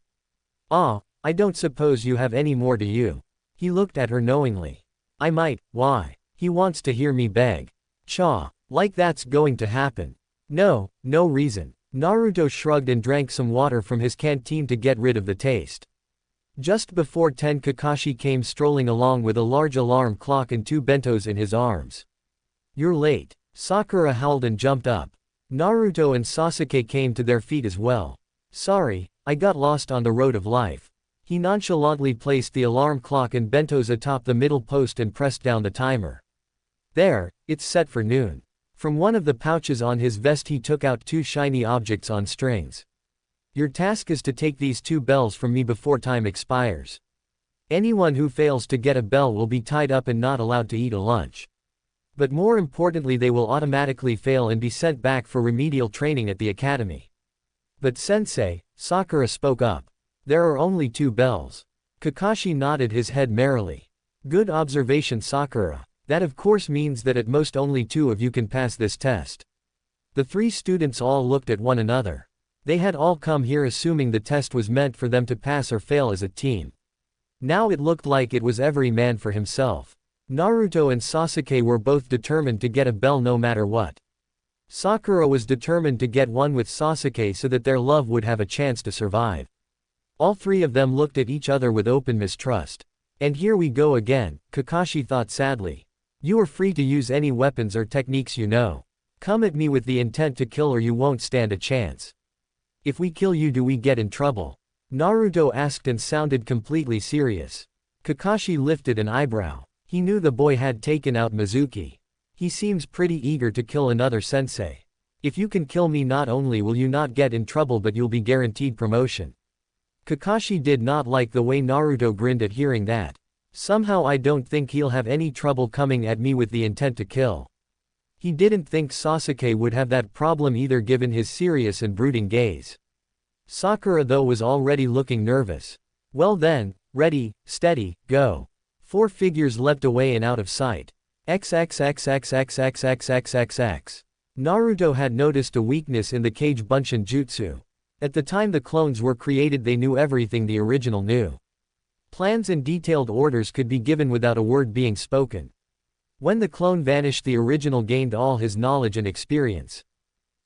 Ah, I don't suppose you have any more, do you? He looked at her knowingly. I might. Why? He wants to hear me beg. Cha. Like that's going to happen. No, no reason. Naruto shrugged and drank some water from his canteen to get rid of the taste. Just before 10, Kakashi came strolling along with a large alarm clock and 2 bentos in his arms. You're late. Sakura howled and jumped up. Naruto and Sasuke came to their feet as well. Sorry, I got lost on the road of life. He nonchalantly placed the alarm clock and bentos atop the middle post and pressed down the timer. There, it's set for noon. From one of the pouches on his vest he took out 2 shiny objects on strings. Your task is to take these 2 bells from me before time expires. Anyone who fails to get a bell will be tied up and not allowed to eat a lunch. But more importantly, they will automatically fail and be sent back for remedial training at the academy. But sensei, Sakura spoke up. There are only 2 bells. Kakashi nodded his head merrily. Good observation, Sakura. That of course means that at most only 2 of you can pass this test. The 3 students all looked at one another. They had all come here assuming the test was meant for them to pass or fail as a team. Now it looked like it was every man for himself. Naruto and Sasuke were both determined to get a bell no matter what. Sakura was determined to get one with Sasuke so that their love would have a chance to survive. All 3 of them looked at each other with open mistrust. And here we go again, Kakashi thought sadly. You are free to use any weapons or techniques you know. Come at me with the intent to kill or you won't stand a chance. If we kill you, do we get in trouble? Naruto asked and sounded completely serious. Kakashi lifted an eyebrow. He knew the boy had taken out Mizuki. He seems pretty eager to kill another sensei. If you can kill me, not only will you not get in trouble but you'll be guaranteed promotion. Kakashi did not like the way Naruto grinned at hearing that. Somehow I don't think he'll have any trouble coming at me with the intent to kill. He didn't think Sasuke would have that problem either, given his serious and brooding gaze. Sakura though was already looking nervous. Well then, ready, steady, go. 4 figures leapt away and out of sight. XXXXXXXXXXX. Naruto had noticed a weakness in the Kage Bunshin Jutsu. At the time the clones were created, they knew everything the original knew. Plans and detailed orders could be given without a word being spoken. When the clone vanished, the original gained all his knowledge and experience.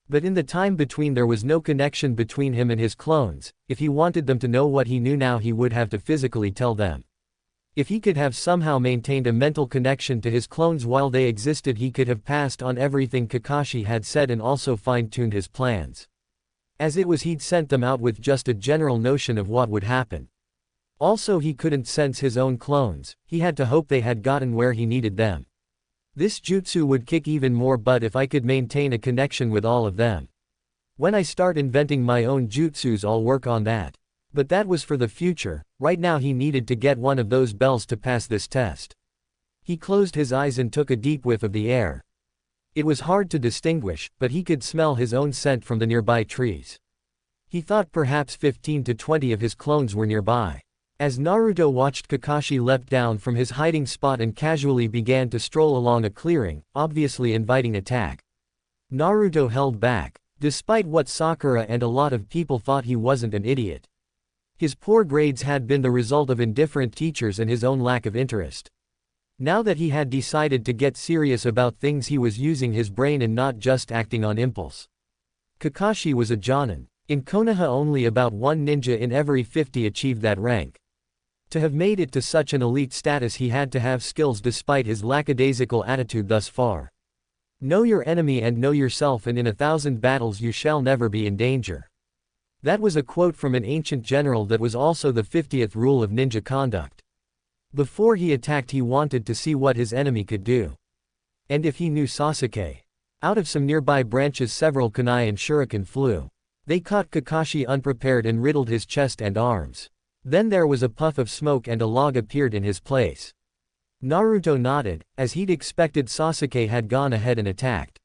But in the time between there was no connection between him and his clones. If he wanted them to know what he knew now, he would have to physically tell them. If he could have somehow maintained a mental connection to his clones while they existed, he could have passed on everything Kakashi had said and also fine-tuned his plans. As it was, he'd sent them out with just a general notion of what would happen. Also, he couldn't sense his own clones. He had to hope they had gotten where he needed them. This jutsu would kick even more butt if I could maintain a connection with all of them. When I start inventing my own jutsus, I'll work on that. But that was for the future. Right now he needed to get one of those bells to pass this test. He closed his eyes and took a deep whiff of the air. It was hard to distinguish, but he could smell his own scent from the nearby trees. He thought perhaps 15 to 20 of his clones were nearby. As Naruto watched, Kakashi leapt down from his hiding spot and casually began to stroll along a clearing, obviously inviting attack. Naruto held back. Despite what Sakura and a lot of people thought, he wasn't an idiot. His poor grades had been the result of indifferent teachers and his own lack of interest. Now that he had decided to get serious about things, he was using his brain and not just acting on impulse. Kakashi was a jonin. In Konoha only about 1 ninja in every 50 achieved that rank. To have made it to such an elite status, he had to have skills despite his lackadaisical attitude thus far. Know your enemy and know yourself, and in 1,000 battles you shall never be in danger. That was a quote from an ancient general that was also the 50th rule of ninja conduct. Before he attacked, he wanted to see what his enemy could do. And if he knew Sasuke. Out of some nearby branches several kunai and shuriken flew. They caught Kakashi unprepared and riddled his chest and arms. Then there was a puff of smoke and a log appeared in his place. Naruto nodded, as he'd expected. Sasuke had gone ahead and attacked.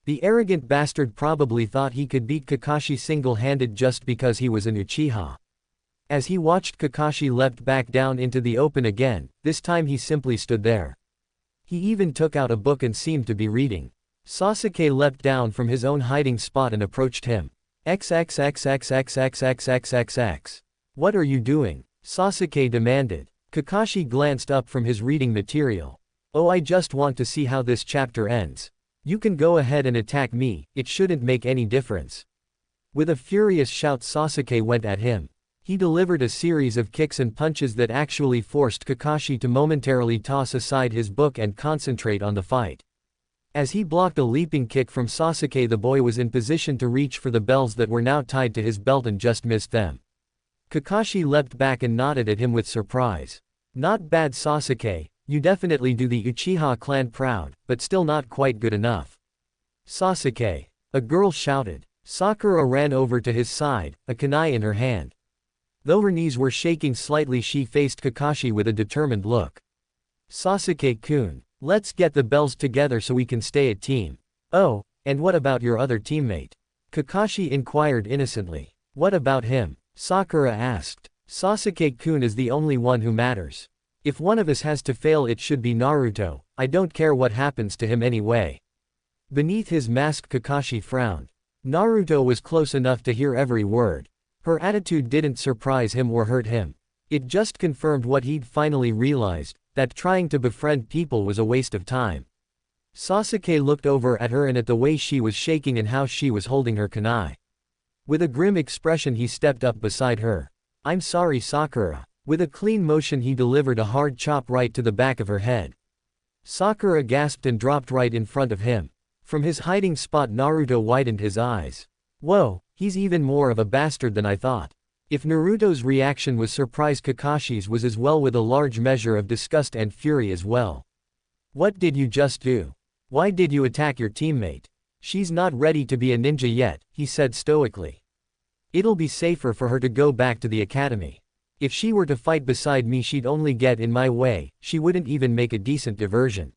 The arrogant bastard probably thought he could beat Kakashi single-handed just because he was an Uchiha. As he watched Kakashi leapt back down into the open again, this time he simply stood there. He even took out a book and seemed to be reading. Sasuke leapt down from his own hiding spot and approached him. XXXXXXXXXX. What are you doing? Sasuke demanded. Kakashi glanced up from his reading material. Oh, I just want to see how this chapter ends. You can go ahead and attack me, it shouldn't make any difference. With a furious shout, Sasuke went at him. He delivered a series of kicks and punches that actually forced Kakashi to momentarily toss aside his book and concentrate on the fight. As he blocked a leaping kick from Sasuke, the boy was in position to reach for the bells that were now tied to his belt and just missed them. Kakashi leapt back and nodded at him with surprise. Not bad, Sasuke. You definitely do the Uchiha clan proud, but still not quite good enough. Sasuke. A girl shouted. Sakura ran over to his side, a kunai in her hand. Though her knees were shaking slightly, she faced Kakashi with a determined look. Sasuke-kun, let's get the bells together so we can stay a team. Oh, and what about your other teammate? Kakashi inquired innocently. What about him? Sakura asked. Sasuke-kun is the only one who matters. If one of us has to fail, it should be Naruto. I don't care what happens to him anyway. Beneath his mask, Kakashi frowned. Naruto was close enough to hear every word. Her attitude didn't surprise him or hurt him. It just confirmed what he'd finally realized, that trying to befriend people was a waste of time. Sasuke looked over at her and at the way she was shaking and how she was holding her kunai. With a grim expression, he stepped up beside her. I'm sorry, Sakura. With a clean motion, he delivered a hard chop right to the back of her head. Sakura gasped and dropped right in front of him. From his hiding spot, Naruto widened his eyes. Whoa, he's even more of a bastard than I thought. If Naruto's reaction was surprise, Kakashi's was as well, with a large measure of disgust and fury as well. What did you just do? Why did you attack your teammate? She's not ready to be a ninja yet, he said stoically. It'll be safer for her to go back to the academy. If she were to fight beside me, she'd only get in my way, she wouldn't even make a decent diversion.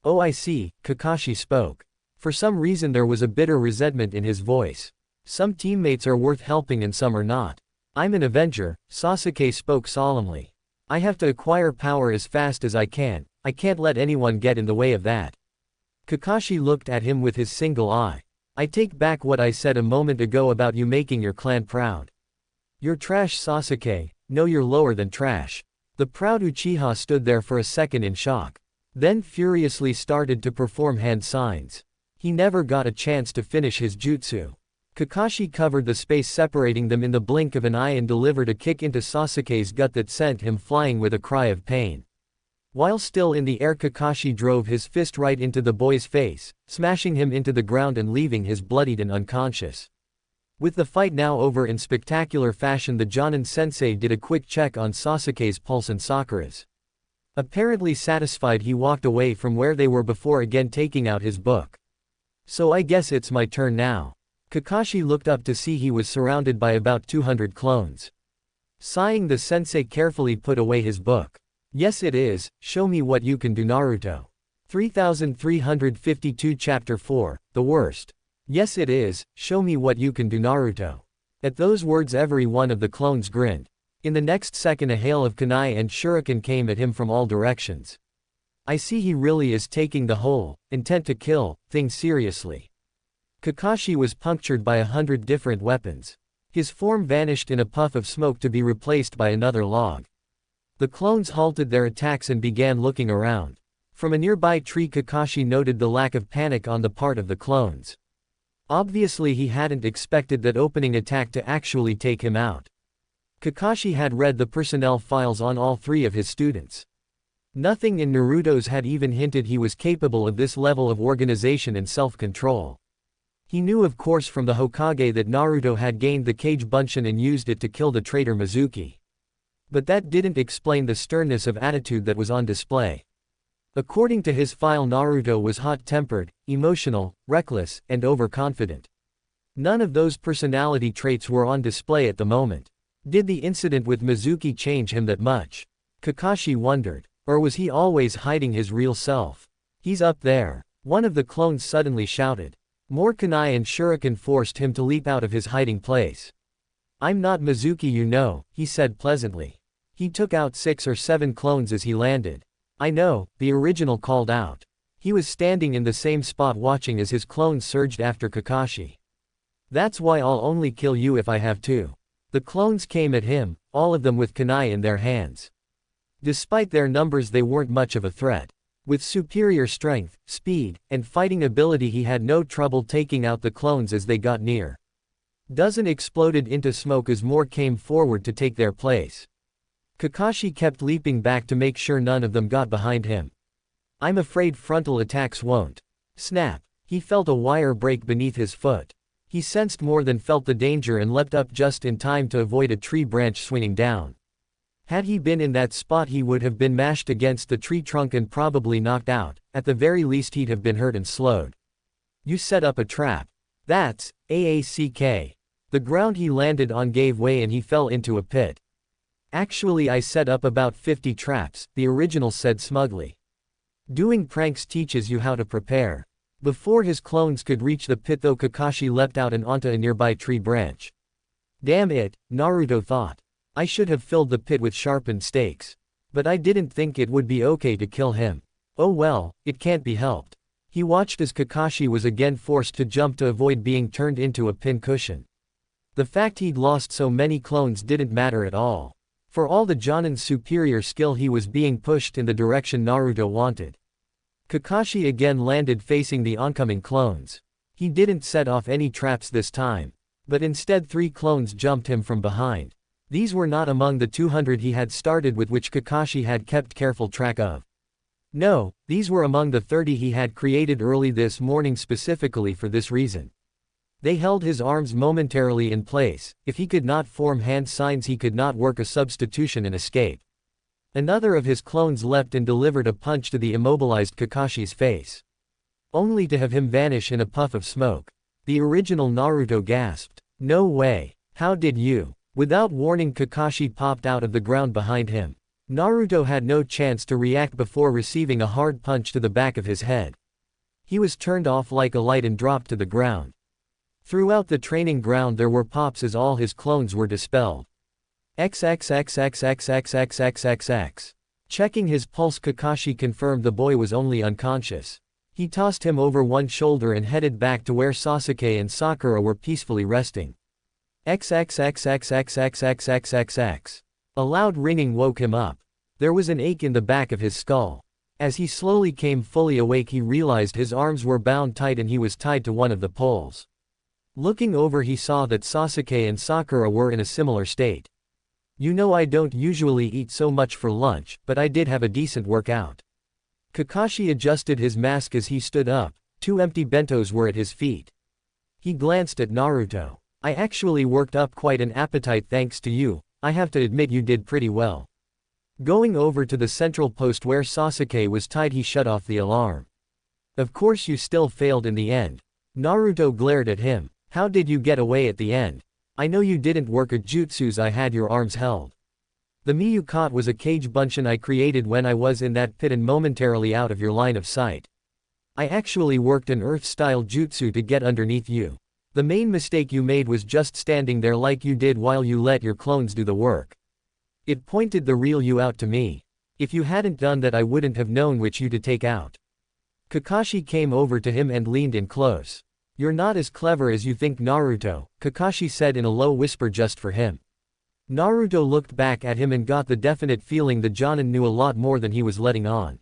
Oh, I see, Kakashi spoke. For some reason there was a bitter resentment in his voice. Some teammates are worth helping and some are not. I'm an Avenger, Sasuke spoke solemnly. I have to acquire power as fast as I can't let anyone get in the way of that. Kakashi looked at him with his single eye. I take back what I said a moment ago about you making your clan proud. You're trash, Sasuke. No, you're lower than trash. The proud Uchiha stood there for a second in shock. Then furiously started to perform hand signs. He never got a chance to finish his jutsu. Kakashi covered the space separating them in the blink of an eye and delivered a kick into Sasuke's gut that sent him flying with a cry of pain. While still in the air, Kakashi drove his fist right into the boy's face, smashing him into the ground and leaving him bloodied and unconscious. With the fight now over in spectacular fashion, the Jonin sensei did a quick check on Sasuke's pulse and Sakura's. Apparently satisfied, he walked away from where they were before again taking out his book. So I guess it's my turn now. Kakashi looked up to see he was surrounded by about 200 clones. Sighing, the sensei carefully put away his book. Yes it is, show me what you can do, Naruto. 3352 Chapter 4, The Worst. Yes it is, show me what you can do, Naruto. At those words every one of the clones grinned. In the next second a hail of kunai and shuriken came at him from all directions. I see he really is taking the whole intent to kill thing seriously. Kakashi was punctured by 100 different weapons. His form vanished in a puff of smoke to be replaced by another log. The clones halted their attacks and began looking around. From a nearby tree, Kakashi noted the lack of panic on the part of the clones. Obviously he hadn't expected that opening attack to actually take him out. Kakashi had read the personnel files on all three of his students. Nothing in Naruto's had even hinted he was capable of this level of organization and self-control. He knew of course from the Hokage that Naruto had gained the Kage Bunshin and used it to kill the traitor Mizuki. But that didn't explain the sternness of attitude that was on display. According to his file, Naruto was hot-tempered, emotional, reckless, and overconfident. None of those personality traits were on display at the moment. Did the incident with Mizuki change him that much? Kakashi wondered. Or was he always hiding his real self? He's up there. One of the clones suddenly shouted. More kunai and shuriken forced him to leap out of his hiding place. I'm not Mizuki, you know, he said pleasantly. He took out 6 or 7 clones as he landed. I know, the original called out. He was standing in the same spot watching as his clones surged after Kakashi. That's why I'll only kill you if I have to. The clones came at him, all of them with kunai in their hands. Despite their numbers, they weren't much of a threat. With superior strength, speed, and fighting ability, he had no trouble taking out the clones as they got near. Dozen exploded into smoke as more came forward to take their place. Kakashi kept leaping back to make sure none of them got behind him. I'm afraid frontal attacks won't. Snap! He felt a wire break beneath his foot. He sensed more than felt the danger and leapt up just in time to avoid a tree branch swinging down. Had he been in that spot, he would have been mashed against the tree trunk and probably knocked out. At the very least, he'd have been hurt and slowed. You set up a trap. That's AACK. The ground he landed on gave way and he fell into a pit. Actually, I set up about 50 traps, the original said smugly. Doing pranks teaches you how to prepare. Before his clones could reach the pit though, Kakashi leapt out and onto a nearby tree branch. Damn it, Naruto thought. I should have filled the pit with sharpened stakes. But I didn't think it would be okay to kill him. Oh well, it can't be helped. He watched as Kakashi was again forced to jump to avoid being turned into a pincushion. The fact he'd lost so many clones didn't matter at all. For all the Jonin's superior skill, he was being pushed in the direction Naruto wanted. Kakashi again landed facing the oncoming clones. He didn't set off any traps this time. But instead 3 clones jumped him from behind. These were not among the 200 he had started with, which Kakashi had kept careful track of. No, these were among the 30 he had created early this morning specifically for this reason. They held his arms momentarily in place. If he could not form hand signs, he could not work a substitution and escape. Another of his clones leapt and delivered a punch to the immobilized Kakashi's face. Only to have him vanish in a puff of smoke. The original Naruto gasped. No way. How did you? Without warning, Kakashi popped out of the ground behind him. Naruto had no chance to react before receiving a hard punch to the back of his head. He was turned off like a light and dropped to the ground. Throughout the training ground there were pops as all his clones were dispelled. XXXXXXXXXX. Checking his pulse, Kakashi confirmed the boy was only unconscious. He tossed him over one shoulder and headed back to where Sasuke and Sakura were peacefully resting. XXXXXXXXXX. A loud ringing woke him up. There was an ache in the back of his skull. As he slowly came fully awake, he realized his arms were bound tight and he was tied to one of the poles. Looking over, he saw that Sasuke and Sakura were in a similar state. You know, I don't usually eat so much for lunch, but I did have a decent workout. Kakashi adjusted his mask as he stood up. 2 empty bentos were at his feet. He glanced at Naruto. I actually worked up quite an appetite thanks to you. I have to admit you did pretty well. Going over to the central post where Sasuke was tied, he shut off the alarm. Of course you still failed in the end. Naruto glared at him. How did you get away at the end? I know you didn't work a jutsus. I had your arms held. The me you caught was a cage bunshin I created when I was in that pit and momentarily out of your line of sight. I actually worked an earth-style jutsu to get underneath you. The main mistake you made was just standing there like you did while you let your clones do the work. It pointed the real you out to me. If you hadn't done that, I wouldn't have known which you to take out. Kakashi came over to him and leaned in close. You're not as clever as you think, Naruto, Kakashi said in a low whisper just for him. Naruto looked back at him and got the definite feeling the Jonin knew a lot more than he was letting on.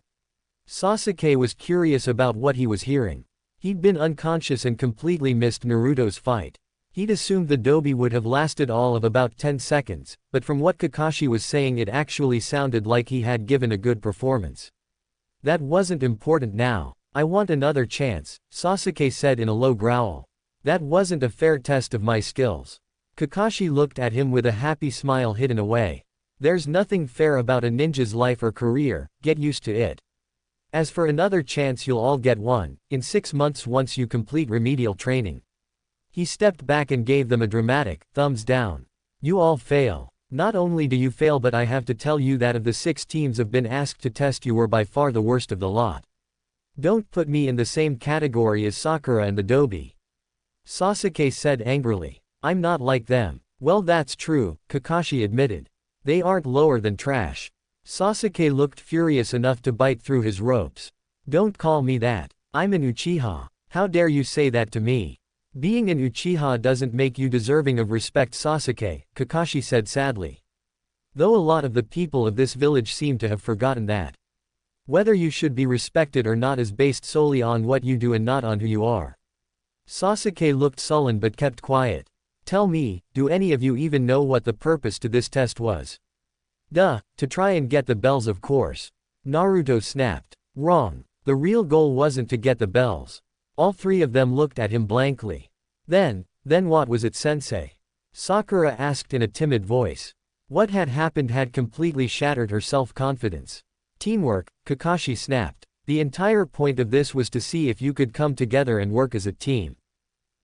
Sasuke was curious about what he was hearing. He'd been unconscious and completely missed Naruto's fight. He'd assumed the dobi would have lasted all of about 10 seconds, but from what Kakashi was saying it actually sounded like he had given a good performance. That wasn't important now. I want another chance, Sasuke said in a low growl. That wasn't a fair test of my skills. Kakashi looked at him with a happy smile hidden away. There's nothing fair about a ninja's life or career, get used to it. As for another chance, you'll all get one, in 6 months once you complete remedial training. He stepped back and gave them a dramatic thumbs down. You all fail. Not only do you fail, but I have to tell you that of the 6 teams have been asked to test, you were by far the worst of the lot. Don't put me in the same category as Sakura and the Dobi. Sasuke said angrily. I'm not like them. Well, that's true, Kakashi admitted. They aren't lower than trash. Sasuke looked furious enough to bite through his ropes. Don't call me that. I'm an Uchiha. How dare you say that to me? Being an Uchiha doesn't make you deserving of respect, Sasuke, Kakashi said sadly. Though a lot of the people of this village seem to have forgotten that. Whether you should be respected or not is based solely on what you do and not on who you are. Sasuke looked sullen but kept quiet. Tell me, do any of you even know what the purpose to this test was? Duh, to try and get the bells, of course. Naruto snapped. Wrong. The real goal wasn't to get the bells. All 3 of them looked at him blankly. Then what was it, sensei? Sakura asked in a timid voice. What had happened had completely shattered her self-confidence. Teamwork, Kakashi snapped. The entire point of this was to see if you could come together and work as a team.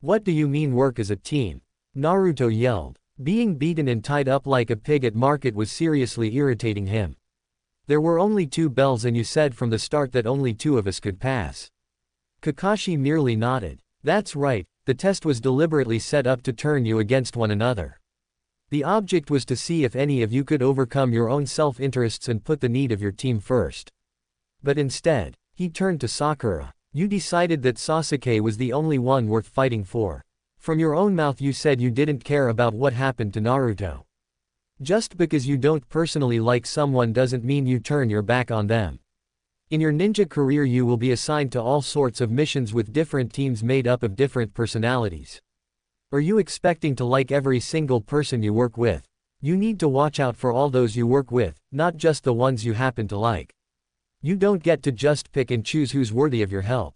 What do you mean work as a team? Naruto yelled. Being beaten and tied up like a pig at market was seriously irritating him. There were only 2 bells and you said from the start that only 2 of us could pass. Kakashi merely nodded. That's right, the test was deliberately set up to turn you against one another. The object was to see if any of you could overcome your own self-interests and put the need of your team first. But instead, he turned to Sakura. You decided that Sasuke was the only one worth fighting for. From your own mouth you said you didn't care about what happened to Naruto. Just because you don't personally like someone doesn't mean you turn your back on them. In your ninja career you will be assigned to all sorts of missions with different teams made up of different personalities. Are you expecting to like every single person you work with? You need to watch out for all those you work with, not just the ones you happen to like. You don't get to just pick and choose who's worthy of your help.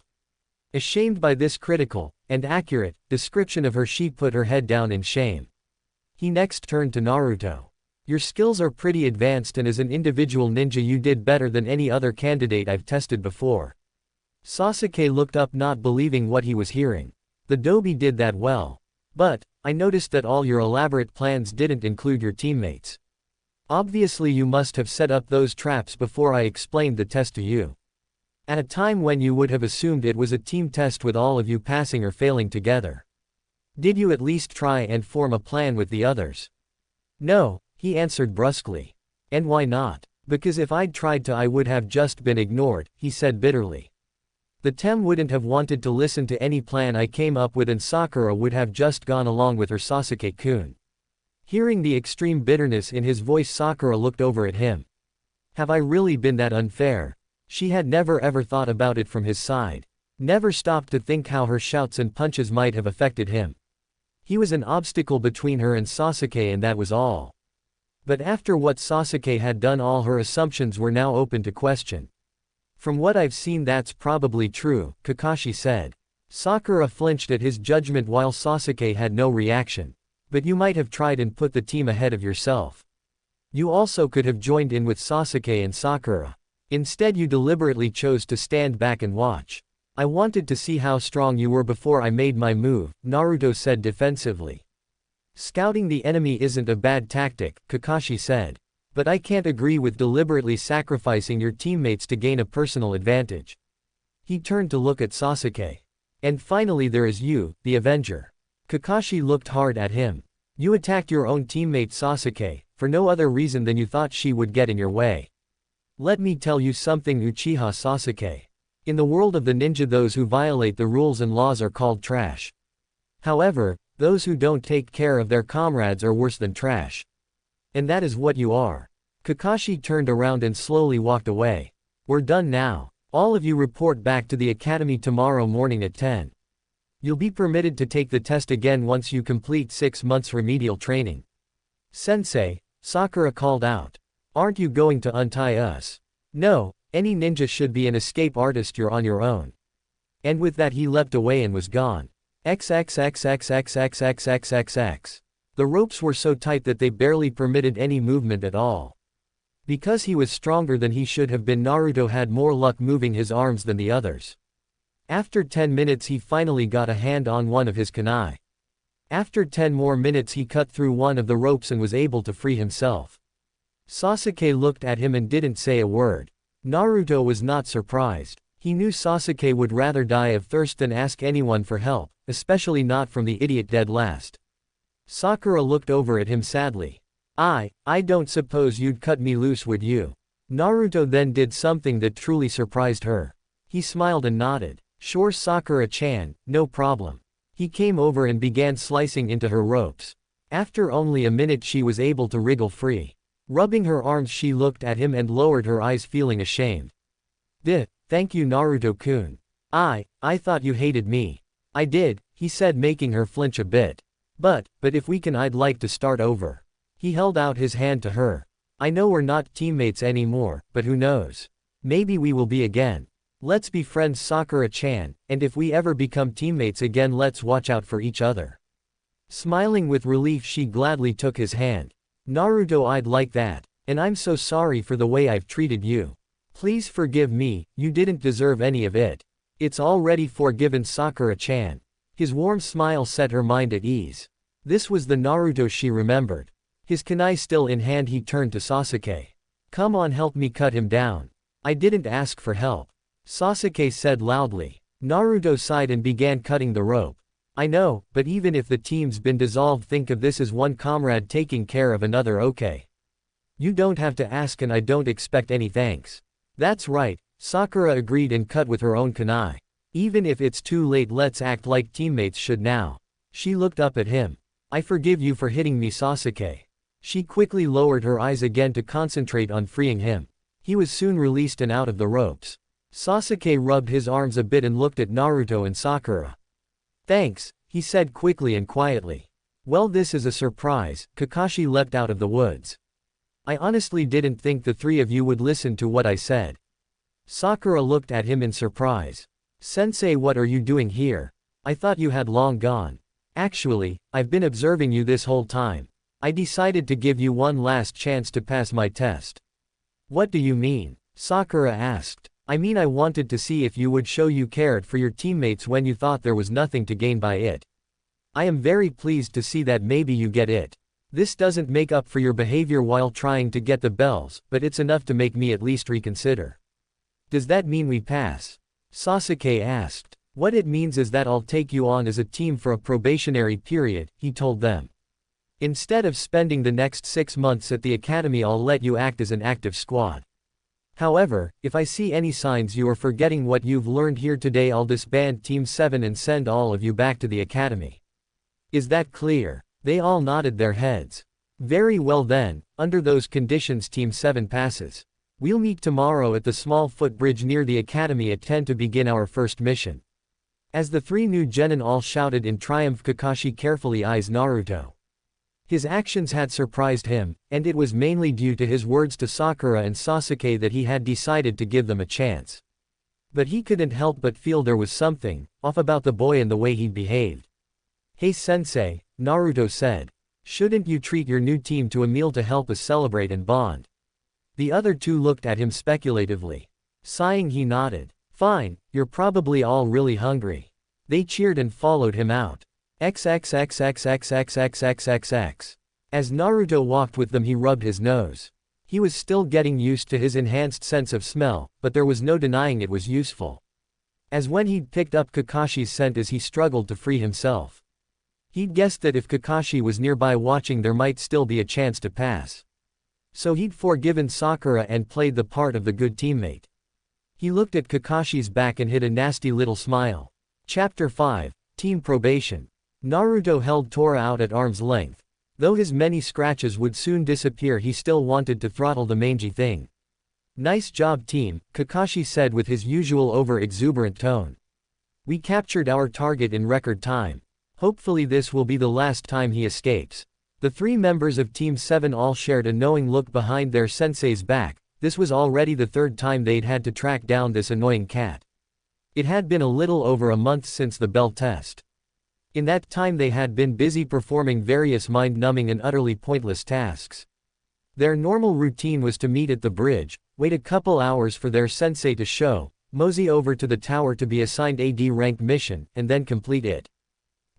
Ashamed by this critical, and accurate, description of her, she put her head down in shame. He next turned to Naruto. Your skills are pretty advanced and as an individual ninja you did better than any other candidate I've tested before. Sasuke looked up, not believing what he was hearing. The Dobi did that well. But, I noticed that all your elaborate plans didn't include your teammates. Obviously you must have set up those traps before I explained the test to you. At a time when you would have assumed it was a team test with all of you passing or failing together. Did you at least try and form a plan with the others? No, he answered brusquely. And why not? Because if I'd tried to I would have just been ignored, he said bitterly. The Tem wouldn't have wanted to listen to any plan I came up with and Sakura would have just gone along with her, Sasuke-kun. Hearing the extreme bitterness in his voice, Sakura looked over at him. Have I really been that unfair? She had never ever thought about it from his side. Never stopped to think how her shouts and punches might have affected him. He was an obstacle between her and Sasuke and that was all. But after what Sasuke had done, all her assumptions were now open to question. From what I've seen that's probably true, Kakashi said. Sakura flinched at his judgment while Sasuke had no reaction. But you might have tried and put the team ahead of yourself. You also could have joined in with Sasuke and Sakura. Instead you deliberately chose to stand back and watch. I wanted to see how strong you were before I made my move, Naruto said defensively. Scouting the enemy isn't a bad tactic, Kakashi said. But I can't agree with deliberately sacrificing your teammates to gain a personal advantage. He turned to look at Sasuke. And finally there is you, the Avenger. Kakashi looked hard at him. You attacked your own teammate Sasuke, for no other reason than you thought she would get in your way. Let me tell you something, Uchiha Sasuke. In the world of the ninja those who violate the rules and laws are called trash. However, those who don't take care of their comrades are worse than trash. And that is what you are. Kakashi turned around and slowly walked away. We're done now. All of you report back to the academy tomorrow morning at 10. You'll be permitted to take the test again once you complete 6 months remedial training. Sensei, Sakura called out. Aren't you going to untie us? No, any ninja should be an escape artist, you're on your own. And with that he leapt away and was gone. XXXXXXXXXX. The ropes were so tight that they barely permitted any movement at all. Because he was stronger than he should have been, Naruto had more luck moving his arms than the others. After 10 minutes he finally got a hand on one of his kunai. After 10 more minutes he cut through one of the ropes and was able to free himself. Sasuke looked at him and didn't say a word. Naruto was not surprised. He knew Sasuke would rather die of thirst than ask anyone for help, especially not from the idiot dead last. Sakura looked over at him sadly. I don't suppose you'd cut me loose, would you? Naruto then did something that truly surprised her. He smiled and nodded. Sure, Sakura-chan, no problem. He came over and began slicing into her ropes. After only a minute she was able to wriggle free. Rubbing her arms she looked at him and lowered her eyes, feeling ashamed. Thank you, Naruto-kun. I thought you hated me. I did, he said, making her flinch a bit. But if we can, I'd like to start over. He held out his hand to her. I know we're not teammates anymore, but who knows? Maybe we will be again. Let's be friends, Sakura-chan, and if we ever become teammates again, let's watch out for each other. Smiling with relief she gladly took his hand. Naruto, I'd like that. And I'm so sorry for the way I've treated you. Please forgive me, you didn't deserve any of it. It's already forgiven, Sakura-chan. His warm smile set her mind at ease. This was the Naruto she remembered. His kunai still in hand, he turned to Sasuke. Come on, help me cut him down. I didn't ask for help. Sasuke said loudly. Naruto sighed and began cutting the rope. I know, but even if the team's been dissolved, think of this as one comrade taking care of another, okay? You don't have to ask and I don't expect any thanks. That's right, Sakura agreed and cut with her own kunai. Even if it's too late, let's act like teammates should now. She looked up at him. I forgive you for hitting me, Sasuke. She quickly lowered her eyes again to concentrate on freeing him. He was soon released and out of the ropes. Sasuke rubbed his arms a bit and looked at Naruto and Sakura. Thanks, he said quickly and quietly. Well, this is a surprise. Kakashi leapt out of the woods. I honestly didn't think the three of you would listen to what I said. Sakura looked at him in surprise. Sensei, what are you doing here? I thought you had long gone. Actually, I've been observing you this whole time. I decided to give you one last chance to pass my test. What do you mean? Sakura asked. I mean, I wanted to see if you would show you cared for your teammates when you thought there was nothing to gain by it. I am very pleased to see that maybe you get it. This doesn't make up for your behavior while trying to get the bells, but it's enough to make me at least reconsider. Does that mean we pass? Sasuke asked. What it means is that I'll take you on as a team for a probationary period, he told them. Instead of spending the next 6 months at the academy, I'll let you act as an active squad. However, if I see any signs you are forgetting what you've learned here today, I'll disband Team 7 and send all of you back to the academy. Is that clear? They all nodded their heads. Very well then, under those conditions Team 7 passes. We'll meet tomorrow at the small footbridge near the academy at 10 to begin our first mission. As the three new genin all shouted in triumph, Kakashi carefully eyes Naruto. His actions had surprised him, and it was mainly due to his words to Sakura and Sasuke that he had decided to give them a chance. But he couldn't help but feel there was something off about the boy and the way he'd behaved. Hey sensei, Naruto said. Shouldn't you treat your new team to a meal to help us celebrate and bond? The other two looked at him speculatively. Sighing, he nodded. Fine, you're probably all really hungry. They cheered and followed him out. XXXXXXXXXXX. As Naruto walked with them, he rubbed his nose. He was still getting used to his enhanced sense of smell, but there was no denying it was useful. As when he'd picked up Kakashi's scent as he struggled to free himself. He'd guessed that if Kakashi was nearby watching, there might still be a chance to pass. So he'd forgiven Sakura and played the part of the good teammate. He looked at Kakashi's back and hid a nasty little smile. Chapter 5, Team Probation. Naruto held Tora out at arm's length. Though his many scratches would soon disappear, he still wanted to throttle the mangy thing. Nice job, team, Kakashi said with his usual over-exuberant tone. We captured our target in record time. Hopefully this will be the last time he escapes. The three members of Team 7 all shared a knowing look behind their sensei's back. This was already the third time they'd had to track down this annoying cat. It had been a little over a month since the bell test. In that time they had been busy performing various mind-numbing and utterly pointless tasks. Their normal routine was to meet at the bridge, wait a couple hours for their sensei to show, mosey over to the tower to be assigned a D-ranked mission, and then complete it.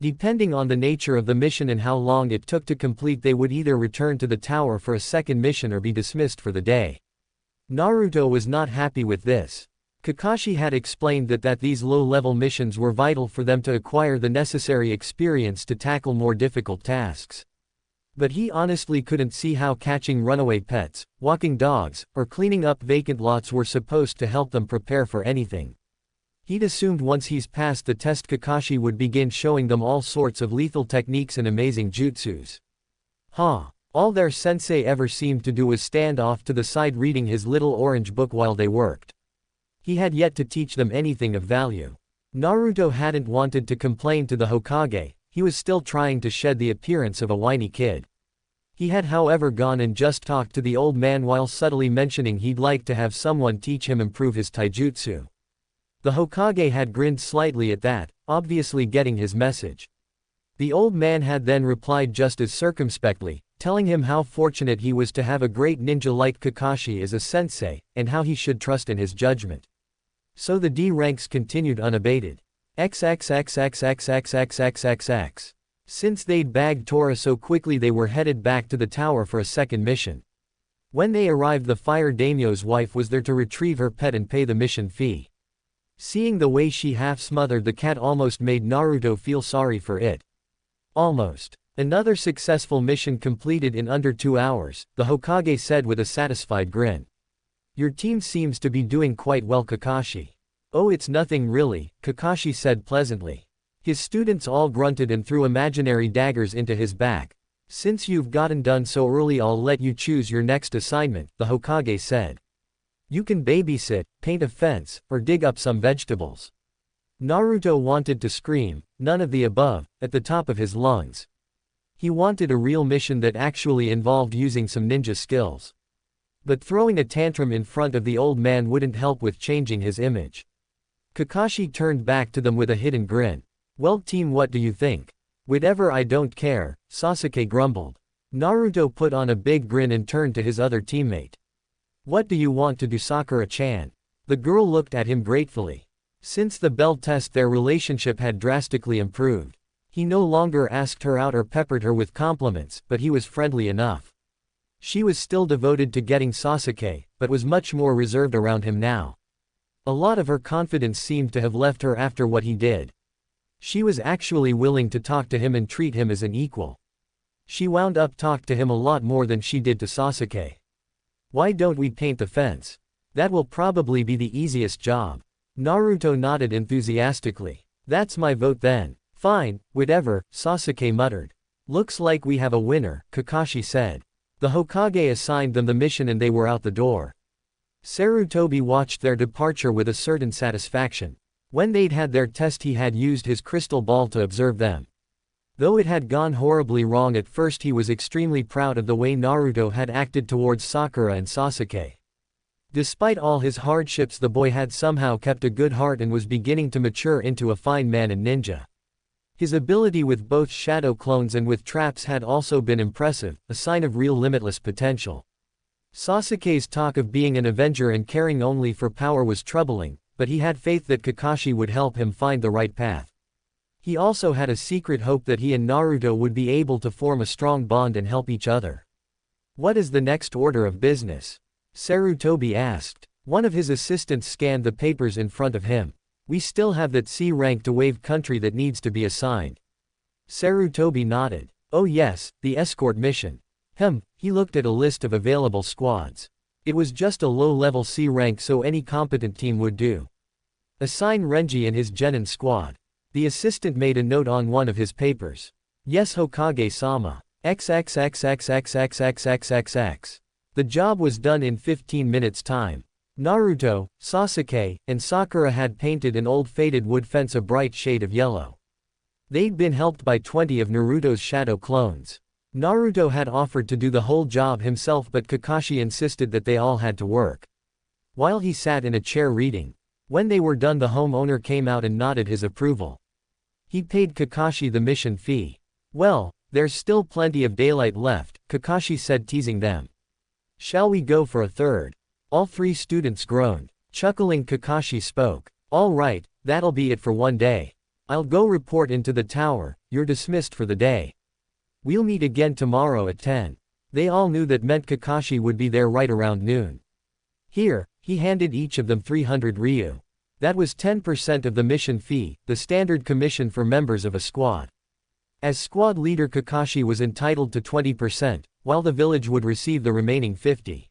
Depending on the nature of the mission and how long it took to complete, they would either return to the tower for a second mission or be dismissed for the day. Naruto was not happy with this. Kakashi had explained that these low-level missions were vital for them to acquire the necessary experience to tackle more difficult tasks. But he honestly couldn't see how catching runaway pets, walking dogs, or cleaning up vacant lots were supposed to help them prepare for anything. He'd assumed once he's passed the test, Kakashi would begin showing them all sorts of lethal techniques and amazing jutsus. All their sensei ever seemed to do was stand off to the side reading his little orange book while they worked. He had yet to teach them anything of value. Naruto hadn't wanted to complain to the Hokage, he was still trying to shed the appearance of a whiny kid. He had however gone and just talked to the old man while subtly mentioning he'd like to have someone teach him improve his taijutsu. The Hokage had grinned slightly at that, obviously getting his message. The old man had then replied just as circumspectly, telling him how fortunate he was to have a great ninja like Kakashi as a sensei, and how he should trust in his judgment. So the D ranks continued unabated. XXXXXXXXXXX. Since they'd bagged Tora so quickly, they were headed back to the tower for a second mission. When they arrived, the fire daimyo's wife was there to retrieve her pet and pay the mission fee. Seeing the way she half-smothered the cat almost made Naruto feel sorry for it. Almost. Another successful mission completed in under 2 hours, the Hokage said with a satisfied grin. Your team seems to be doing quite well, Kakashi. Oh, it's nothing really, Kakashi said pleasantly. His students all grunted and threw imaginary daggers into his back. Since you've gotten done so early, I'll let you choose your next assignment, the Hokage said. You can babysit, paint a fence, or dig up some vegetables. Naruto wanted to scream, none of the above, at the top of his lungs. He wanted a real mission that actually involved using some ninja skills. But throwing a tantrum in front of the old man wouldn't help with changing his image. Kakashi turned back to them with a hidden grin. Well team, what do you think? Whatever, I don't care, Sasuke grumbled. Naruto put on a big grin and turned to his other teammate. What do you want to do, Sakura-chan? The girl looked at him gratefully. Since the bell test, their relationship had drastically improved. He no longer asked her out or peppered her with compliments, but he was friendly enough. She was still devoted to getting Sasuke, but was much more reserved around him now. A lot of her confidence seemed to have left her after what he did. She was actually willing to talk to him and treat him as an equal. She wound up talked to him a lot more than she did to Sasuke. Why don't we paint the fence? That will probably be the easiest job. Naruto nodded enthusiastically. That's my vote then. Fine, whatever, Sasuke muttered. Looks like we have a winner, Kakashi said. The Hokage assigned them the mission and they were out the door. Sarutobi watched their departure with a certain satisfaction. When they'd had their test, he had used his crystal ball to observe them. Though it had gone horribly wrong at first, he was extremely proud of the way Naruto had acted towards Sakura and Sasuke. Despite all his hardships, the boy had somehow kept a good heart and was beginning to mature into a fine man and ninja. His ability with both shadow clones and with traps had also been impressive, a sign of real limitless potential. Sasuke's talk of being an avenger and caring only for power was troubling, but he had faith that Kakashi would help him find the right path. He also had a secret hope that he and Naruto would be able to form a strong bond and help each other. What is the next order of business? Sarutobi asked. One of his assistants scanned the papers in front of him. We still have that C rank to wave country that needs to be assigned. Sarutobi nodded. Oh yes, the escort mission. He looked at a list of available squads. It was just a low-level C rank, so any competent team would do. Assign Renji and his Genin squad. The assistant made a note on one of his papers. Yes, Hokage-sama. XXXXXXXXXX. The job was done in 15 minutes time. Naruto, Sasuke, and Sakura had painted an old faded wood fence a bright shade of yellow. They'd been helped by 20 of Naruto's shadow clones. Naruto had offered to do the whole job himself, but Kakashi insisted that they all had to work. While he sat in a chair reading. When they were done, the homeowner came out and nodded his approval. He paid Kakashi the mission fee. Well, there's still plenty of daylight left, Kakashi said, teasing them. Shall we go for a third? All three students groaned. Chuckling, Kakashi spoke. All right, that'll be it for one day. I'll go report into the tower, you're dismissed for the day. We'll meet again tomorrow at 10. They all knew that meant Kakashi would be there right around noon. Here, he handed each of them 300 ryu. That was 10% of the mission fee, the standard commission for members of a squad. As squad leader, Kakashi was entitled to 20%, while the village would receive the remaining 50.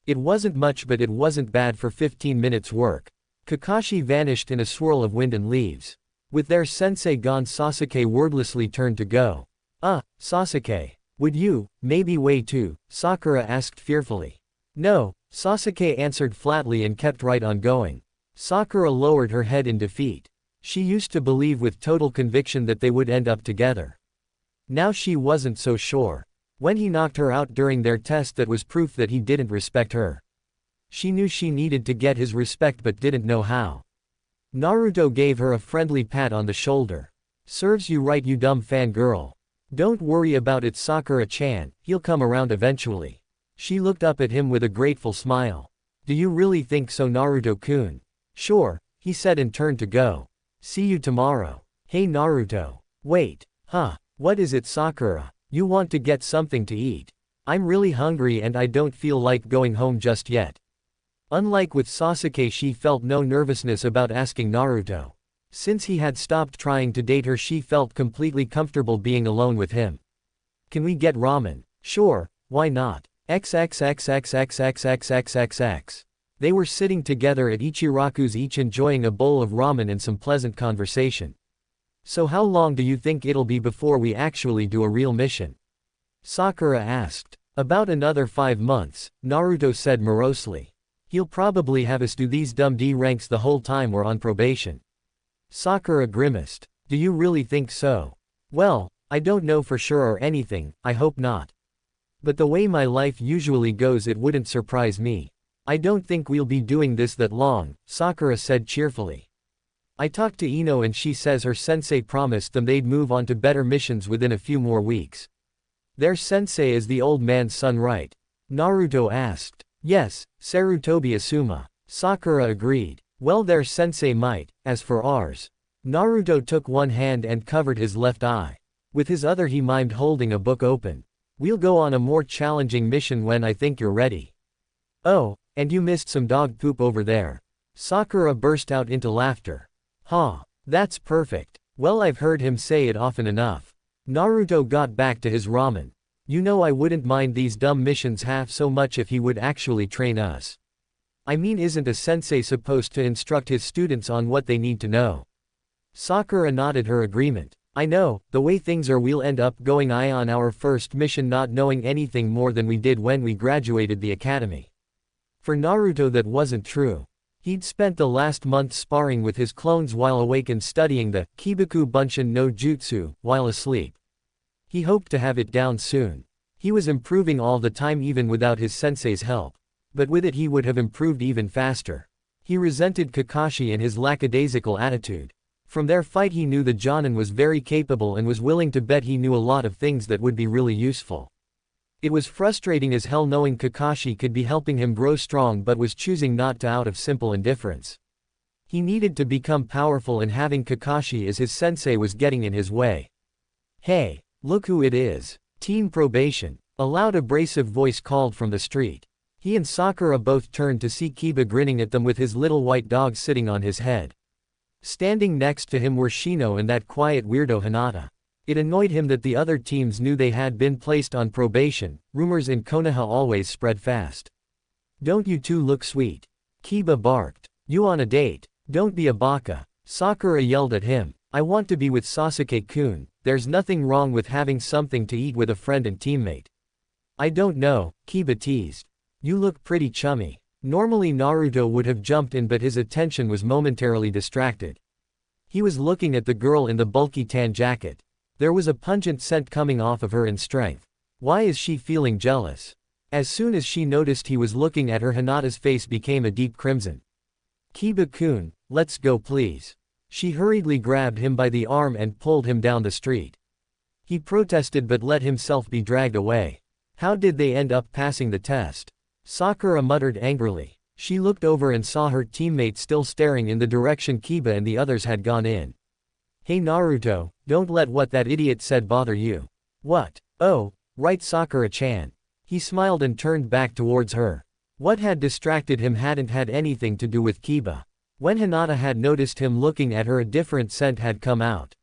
It wasn't much, but it wasn't bad for 15 minutes work. Kakashi vanished in a swirl of wind and leaves. With their sensei gone, Sasuke wordlessly turned to go. Sasuke. Would you, maybe wait too? Sakura asked fearfully. No, Sasuke answered flatly and kept right on going. Sakura lowered her head in defeat. She used to believe with total conviction that they would end up together. Now she wasn't so sure. When he knocked her out during their test, that was proof that he didn't respect her. She knew she needed to get his respect but didn't know how. Naruto gave her a friendly pat on the shoulder. Serves you right, you dumb fangirl. Don't worry about it, Sakura-chan, he'll come around eventually. She looked up at him with a grateful smile. Do you really think so, Naruto-kun? Sure, he said and turned to go. See you tomorrow. Hey Naruto. Wait. What is it, Sakura? You want to get something to eat? I'm really hungry and I don't feel like going home just yet. Unlike with Sasuke, she felt no nervousness about asking Naruto. Since he had stopped trying to date her, she felt completely comfortable being alone with him. Can we get ramen? Sure, why not? XXXXXXXXXX. They were sitting together at Ichiraku's, each enjoying a bowl of ramen and some pleasant conversation. So how long do you think it'll be before we actually do a real mission? Sakura asked. About another 5 months, Naruto said morosely. He'll probably have us do these dumb D ranks the whole time we're on probation. Sakura grimaced. Do you really think so? Well, I don't know for sure or anything, I hope not. But the way my life usually goes, it wouldn't surprise me. I don't think we'll be doing this that long, Sakura said cheerfully. I talked to Ino and she says her sensei promised them they'd move on to better missions within a few more weeks. Their sensei is the old man's son, right? Naruto asked. Yes, Sarutobi Asuma. Sakura agreed. Well, their sensei might. As for ours. Naruto took one hand and covered his left eye. With his other he mimed holding a book open. We'll go on a more challenging mission when I think you're ready. Oh, and you missed some dog poop over there. Sakura burst out into laughter. That's perfect. Well, I've heard him say it often enough. Naruto got back to his ramen. You know, I wouldn't mind these dumb missions half so much if he would actually train us. I mean, isn't a sensei supposed to instruct his students on what they need to know? Sakura nodded her agreement. I know, the way things are we'll end up going on our first mission not knowing anything more than we did when we graduated the academy. For Naruto that wasn't true. He'd spent the last month sparring with his clones while awake and studying the Kibaku Bunshin no Jutsu while asleep. He hoped to have it down soon. He was improving all the time even without his sensei's help. But with it he would have improved even faster. He resented Kakashi and his lackadaisical attitude. From their fight he knew the Jonin was very capable and was willing to bet he knew a lot of things that would be really useful. It was frustrating as hell knowing Kakashi could be helping him grow strong but was choosing not to out of simple indifference. He needed to become powerful and having Kakashi as his sensei was getting in his way. Hey, look who it is. Team Probation. A loud abrasive voice called from the street. He and Sakura both turned to see Kiba grinning at them with his little white dog sitting on his head. Standing next to him were Shino and that quiet weirdo Hinata. It annoyed him that the other teams knew they had been placed on probation. Rumors in Konoha always spread fast. Don't you two look sweet? Kiba barked. You on a date? Don't be a baka. Sakura yelled at him. I want to be with Sasuke-kun. There's nothing wrong with having something to eat with a friend and teammate. I don't know, Kiba teased. You look pretty chummy. Normally Naruto would have jumped in but his attention was momentarily distracted. He was looking at the girl in the bulky tan jacket. There was a pungent scent coming off of her in strength. Why is she feeling jealous? As soon as she noticed he was looking at her, Hinata's face became a deep crimson. Kiba-kun, let's go please. She hurriedly grabbed him by the arm and pulled him down the street. He protested but let himself be dragged away. How did they end up passing the test? Sakura muttered angrily. She looked over and saw her teammate still staring in the direction Kiba and the others had gone in. Hey Naruto, don't let what that idiot said bother you. What? Oh, right, Sakura-chan. He smiled and turned back towards her. What had distracted him hadn't had anything to do with Kiba. When Hinata had noticed him looking at her, a different scent had come out.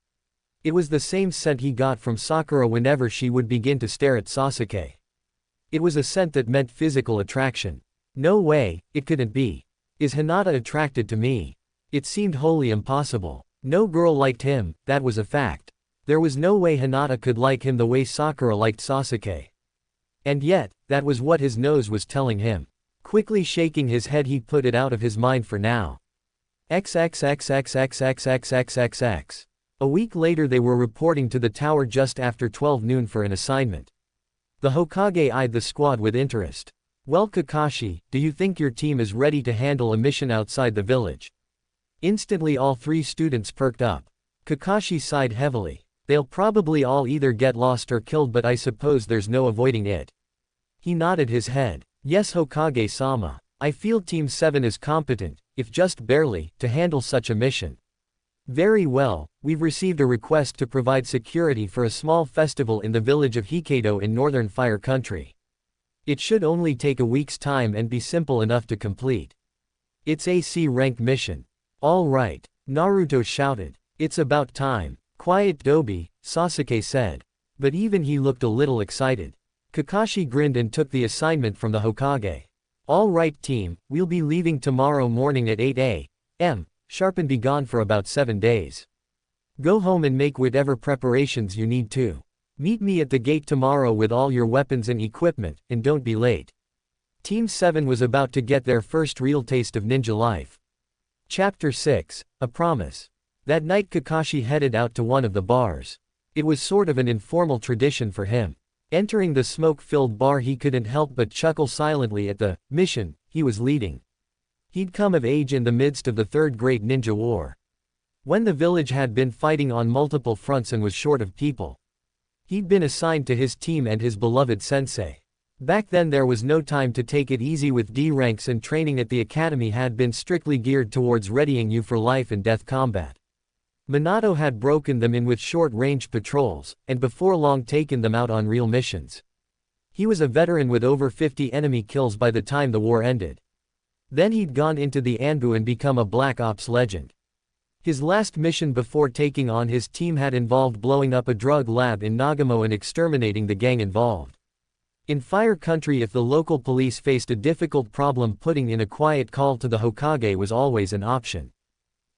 It was the same scent he got from Sakura whenever she would begin to stare at Sasuke. It was a scent that meant physical attraction. No way, it couldn't be. Is Hinata attracted to me? It seemed wholly impossible. No girl liked him, that was a fact. There was no way Hinata could like him the way Sakura liked Sasuke. And yet, that was what his nose was telling him. Quickly shaking his head, he put it out of his mind for now. XXXXXXXXXX. A week later they were reporting to the tower just after 12 noon for an assignment. The Hokage eyed the squad with interest. Well Kakashi, do you think your team is ready to handle a mission outside the village? Instantly all three students perked up. Kakashi sighed heavily. They'll probably all either get lost or killed, but I suppose there's no avoiding it. He nodded his head. Yes Hokage-sama. I feel Team 7 is competent, if just barely, to handle such a mission. Very well, we've received a request to provide security for a small festival in the village of Hokkaido in northern Fire Country. It should only take a week's time and be simple enough to complete. It's a C-rank mission. All right, Naruto shouted. It's about time. Quiet Dobi, Sasuke said. But even he looked a little excited. Kakashi grinned and took the assignment from the Hokage. All right team, we'll be leaving tomorrow morning at 8 a.m. sharp and be gone for about 7 days. Go home and make whatever preparations you need to. Meet me at the gate tomorrow with all your weapons and equipment, and don't be late. Team 7 was about to get their first real taste of ninja life. Chapter 6, A Promise. That night Kakashi headed out to one of the bars. It was sort of an informal tradition for him. Entering the smoke-filled bar, he couldn't help but chuckle silently at the mission he was leading. He'd come of age in the midst of the Third Great Ninja War, when the village had been fighting on multiple fronts and was short of people. He'd been assigned to his team and his beloved sensei. Back then there was no time to take it easy with D ranks, and training at the academy had been strictly geared towards readying you for life and death combat. Minato had broken them in with short-range patrols, and before long taken them out on real missions. He was a veteran with over 50 enemy kills by the time the war ended. Then he'd gone into the Anbu and become a Black Ops legend. His last mission before taking on his team had involved blowing up a drug lab in Nagamo and exterminating the gang involved. In Fire Country, if the local police faced a difficult problem, putting in a quiet call to the Hokage was always an option.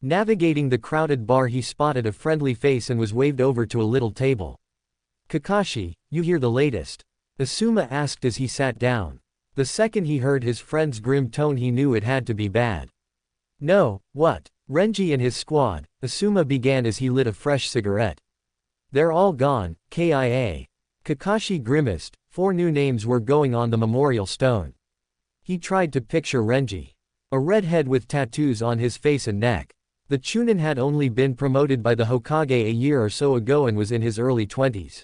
Navigating the crowded bar, he spotted a friendly face and was waved over to a little table. Kakashi, you hear the latest? Asuma asked as he sat down. The second he heard his friend's grim tone, he knew it had to be bad. No, what? Renji and his squad, Asuma began as he lit a fresh cigarette. They're all gone, KIA. Kakashi grimaced. 4 new names were going on the memorial stone. He tried to picture Renji. A redhead with tattoos on his face and neck. The Chunin had only been promoted by the Hokage a year or so ago and was in his early 20s.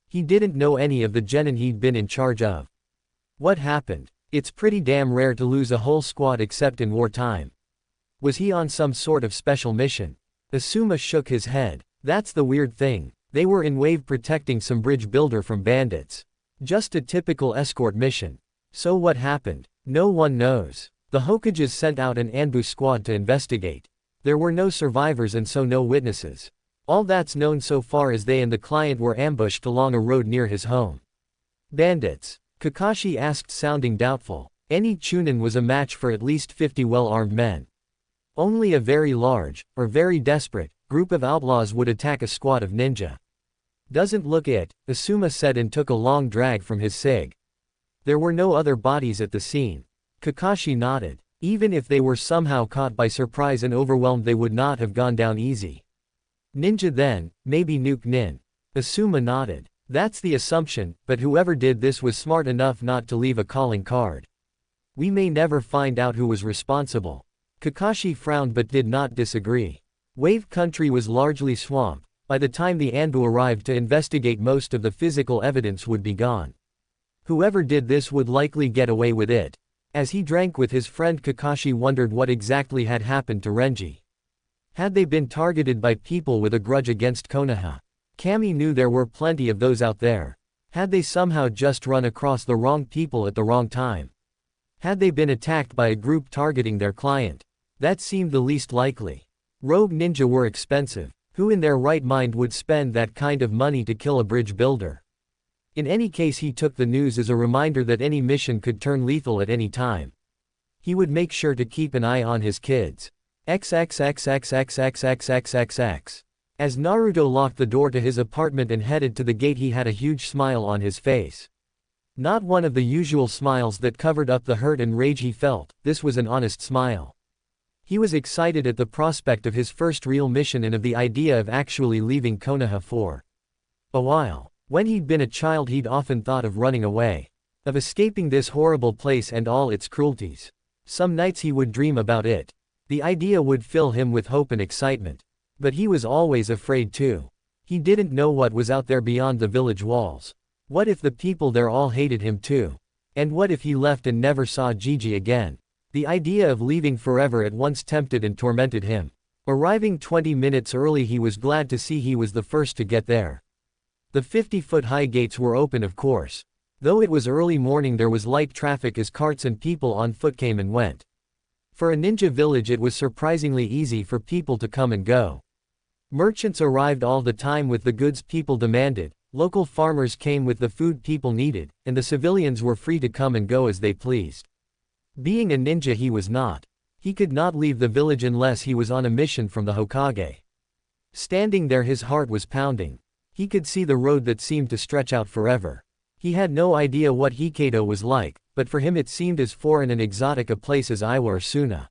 He didn't know any of the genin he'd been in charge of. What happened? It's pretty damn rare to lose a whole squad except in wartime. Was he on some sort of special mission? Asuma shook his head. That's the weird thing. They were in Wave protecting some bridge builder from bandits. Just a typical escort mission. So what happened? No one knows. The Hokages sent out an Anbu squad to investigate. There were no survivors and so no witnesses. All that's known so far is they and the client were ambushed along a road near his home. Bandits? Kakashi asked, sounding doubtful. Any Chunin was a match for at least 50 well-armed men. Only a very large, or very desperate, group of outlaws would attack a squad of ninja. Doesn't look it, Asuma said and took a long drag from his cig. There were no other bodies at the scene. Kakashi nodded. Even if they were somehow caught by surprise and overwhelmed, they would not have gone down easy. Ninja then, maybe Nuke Nin. Asuma nodded. That's the assumption, but whoever did this was smart enough not to leave a calling card. We may never find out who was responsible. Kakashi frowned but did not disagree. Wave Country was largely swamp. By the time the Anbu arrived to investigate, most of the physical evidence would be gone. Whoever did this would likely get away with it. As he drank with his friend, Kakashi wondered what exactly had happened to Renji. Had they been targeted by people with a grudge against Konoha? Kami knew there were plenty of those out there. Had they somehow just run across the wrong people at the wrong time? Had they been attacked by a group targeting their client? That seemed the least likely. Rogue ninja were expensive. Who in their right mind would spend that kind of money to kill a bridge builder? In any case, he took the news as a reminder that any mission could turn lethal at any time. He would make sure to keep an eye on his kids. XXXXXXXXXXX. As Naruto locked the door to his apartment and headed to the gate, he had a huge smile on his face. Not one of the usual smiles that covered up the hurt and rage he felt. This was an honest smile. He was excited at the prospect of his first real mission and of the idea of actually leaving Konoha for a while. When he'd been a child, he'd often thought of running away, of escaping this horrible place and all its cruelties. Some nights he would dream about it. The idea would fill him with hope and excitement. But he was always afraid too. He didn't know what was out there beyond the village walls. What if the people there all hated him too? And what if he left and never saw Gigi again? The idea of leaving forever at once tempted and tormented him. Arriving 20 minutes early, he was glad to see he was the first to get there. The 50-foot-high gates were open, of course. Though it was early morning, there was light traffic as carts and people on foot came and went. For a ninja village, it was surprisingly easy for people to come and go. Merchants arrived all the time with the goods people demanded, local farmers came with the food people needed, and the civilians were free to come and go as they pleased. Being a ninja, he was not. He could not leave the village unless he was on a mission from the Hokage. Standing there, his heart was pounding. He could see the road that seemed to stretch out forever. He had no idea what Hokkaido was like, but for him it seemed as foreign and exotic a place as Iwa or Suna.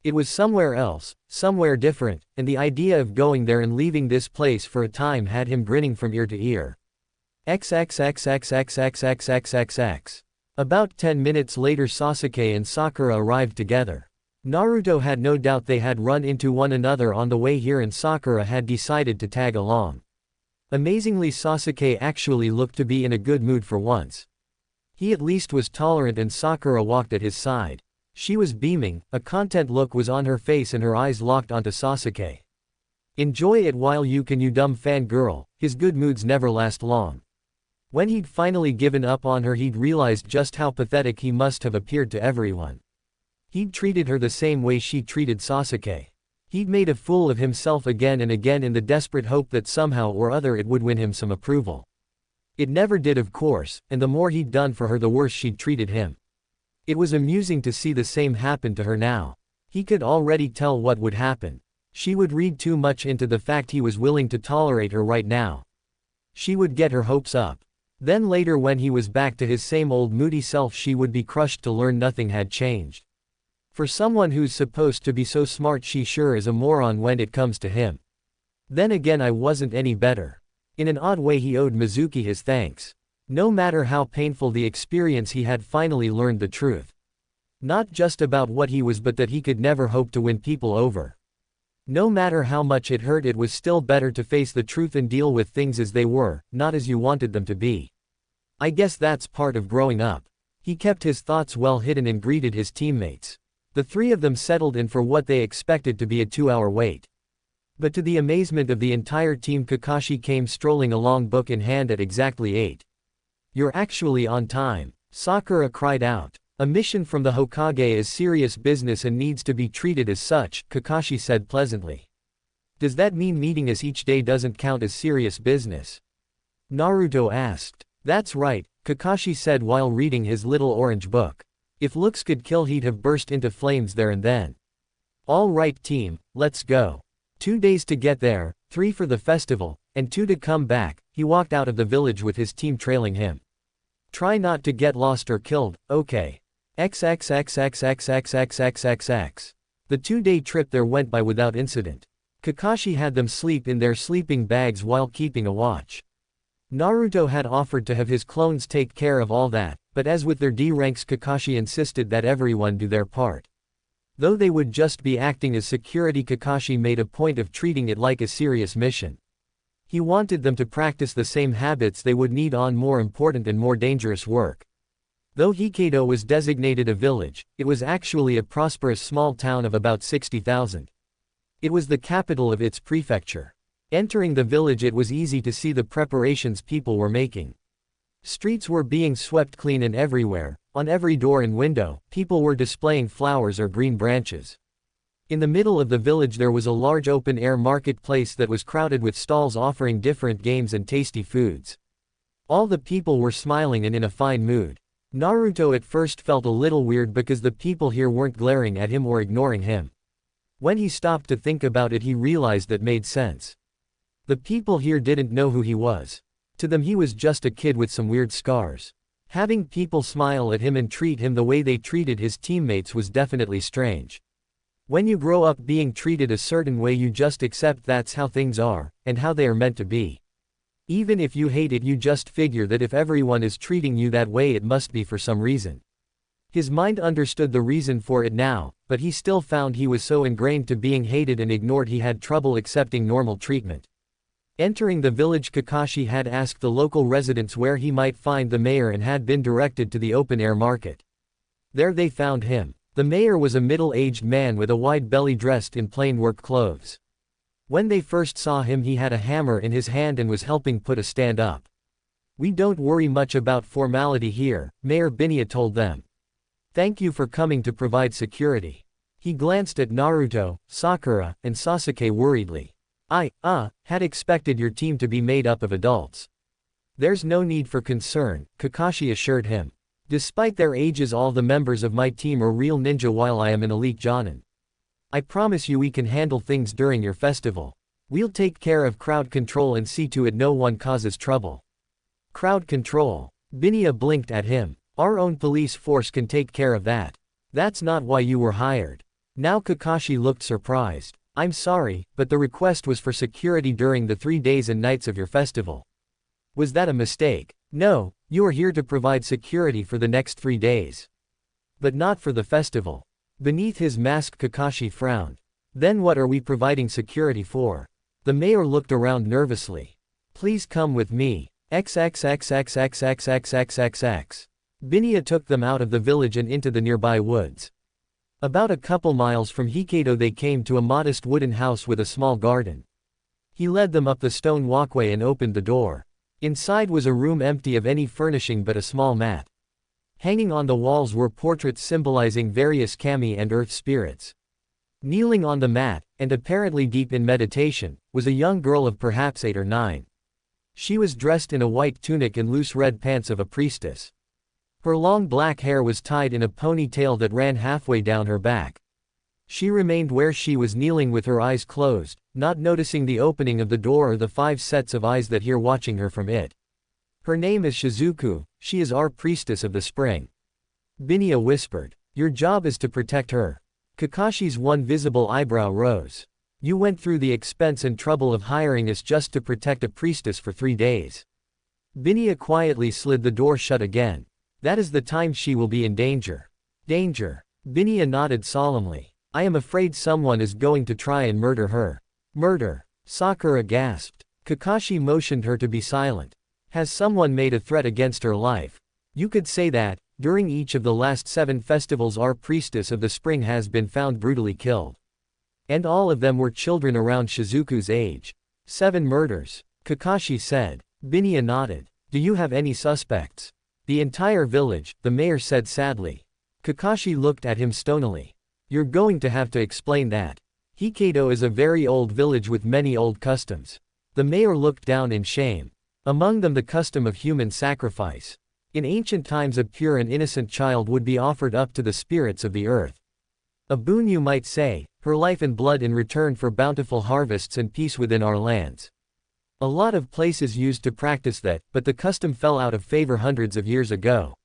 It was somewhere else, somewhere different, and the idea of going there and leaving this place for a time had him grinning from ear to ear. XXXXXXXXXXX. About 10 minutes later, Sasuke and Sakura arrived together. Naruto had no doubt they had run into one another on the way here, and Sakura had decided to tag along. Amazingly, Sasuke actually looked to be in a good mood for once. He at least was tolerant, and Sakura walked at his side. She was beaming, a content look was on her face, and her eyes locked onto Sasuke. Enjoy it while you can, you dumb fangirl. His good moods never last long. When he'd finally given up on her, he'd realized just how pathetic he must have appeared to everyone. He'd treated her the same way she treated Sasuke. He'd made a fool of himself again and again in the desperate hope that somehow or other it would win him some approval. It never did, of course, and the more he'd done for her, the worse she'd treated him. It was amusing to see the same happen to her now. He could already tell what would happen. She would read too much into the fact he was willing to tolerate her right now. She would get her hopes up. Then later, when he was back to his same old moody self, she would be crushed to learn nothing had changed. For someone who's supposed to be so smart, she sure is a moron when it comes to him. Then again, I wasn't any better. In an odd way, he owed Mizuki his thanks. No matter how painful the experience, he had finally learned the truth. Not just about what he was, but that he could never hope to win people over. No matter how much it hurt, it was still better to face the truth and deal with things as they were, not as you wanted them to be. I guess that's part of growing up. He kept his thoughts well hidden and greeted his teammates. The three of them settled in for what they expected to be a 2-hour wait. But to the amazement of the entire team, Kakashi came strolling along, book in hand, at exactly 8. "You're actually on time," Sakura cried out. "A mission from the Hokage is serious business and needs to be treated as such," Kakashi said pleasantly. "Does that mean meeting us each day doesn't count as serious business?" Naruto asked. "That's right," Kakashi said while reading his little orange book. If looks could kill, he'd have burst into flames there and then. "All right team, let's go. 2 days to get there, 3 for the festival, and 2 to come back." He walked out of the village with his team trailing him. "Try not to get lost or killed, okay? XXXXXXXXXXX. The 2-day trip there went by without incident. Kakashi had them sleep in their sleeping bags while keeping a watch. Naruto had offered to have his clones take care of all that, but as with their D ranks, Kakashi insisted that everyone do their part. Though they would just be acting as security, Kakashi made a point of treating it like a serious mission. He wanted them to practice the same habits they would need on more important and more dangerous work. Though Hokkaido was designated a village, it was actually a prosperous small town of about 60,000. It was the capital of its prefecture. Entering the village, it was easy to see the preparations people were making. Streets were being swept clean, and everywhere, on every door and window, people were displaying flowers or green branches. In the middle of the village there was a large open-air marketplace that was crowded with stalls offering different games and tasty foods. All the people were smiling and in a fine mood. Naruto at first felt a little weird because the people here weren't glaring at him or ignoring him. When he stopped to think about it, he realized that made sense. The people here didn't know who he was. To them he was just a kid with some weird scars. Having people smile at him and treat him the way they treated his teammates was definitely strange. When you grow up being treated a certain way, you just accept that's how things are, and how they are meant to be. Even if you hate it, you just figure that if everyone is treating you that way, it must be for some reason. His mind understood the reason for it now, but he still found he was so ingrained to being hated and ignored he had trouble accepting normal treatment. Entering the village, Kakashi had asked the local residents where he might find the mayor and had been directed to the open-air market. There they found him. The mayor was a middle-aged man with a wide belly dressed in plain work clothes. When they first saw him, he had a hammer in his hand and was helping put a stand up. "We don't worry much about formality here," Mayor Binya told them. "Thank you for coming to provide security." He glanced at Naruto, Sakura, and Sasuke worriedly. I had expected your team to be made up of adults." "There's no need for concern," Kakashi assured him. "Despite their ages, all the members of my team are real ninja while I am an elite Jonin. I promise you we can handle things during your festival. We'll take care of crowd control and see to it no one causes trouble." "Crowd control?" Binya blinked at him. "Our own police force can take care of that. That's not why you were hired." Now Kakashi looked surprised. "I'm sorry, but the request was for security during the 3 days and nights of your festival." "Was that a mistake?" "No, you are here to provide security for the next 3 days. But not for the festival." Beneath his mask, Kakashi frowned. "Then what are we providing security for?" The mayor looked around nervously. "Please come with me. XXXXXXXXXXX." Binya took them out of the village and into the nearby woods. About a couple miles from Hokkaido they came to a modest wooden house with a small garden. He led them up the stone walkway and opened the door. Inside was a room empty of any furnishing but a small mat. Hanging on the walls were portraits symbolizing various kami and earth spirits. Kneeling on the mat, and apparently deep in meditation, was a young girl of perhaps 8 or 9. She was dressed in a white tunic and loose red pants of a priestess. Her long black hair was tied in a ponytail that ran halfway down her back. She remained where she was kneeling with her eyes closed, not noticing the opening of the door or the 5 sets of eyes that here watching her from it. "Her name is Shizuku, she is our priestess of the spring." Binya whispered. "Your job is to protect her." Kakashi's one visible eyebrow rose. "You went through the expense and trouble of hiring us just to protect a priestess for 3 days." Binya quietly slid the door shut again. "That is the time she will be in danger." "Danger?" Binya nodded solemnly. "I am afraid someone is going to try and murder her." "Murder?" Sakura gasped. Kakashi motioned her to be silent. "Has someone made a threat against her life?" "You could say that. During each of the last 7 festivals our priestess of the spring has been found brutally killed. And all of them were children around Shizuku's age." 7 murders, Kakashi said. Binya nodded. "Do you have any suspects?" "The entire village," the mayor said sadly. Kakashi looked at him stonily. "You're going to have to explain that. Hokkaido is a very old village with many old customs." The mayor looked down in shame. Among them the custom of human sacrifice. In ancient times a pure and innocent child would be offered up to the spirits of the earth. A boon, you might say, her life and blood in return for bountiful harvests and peace within our lands. A lot of places used to practice that, but the custom fell out of favor hundreds of years ago.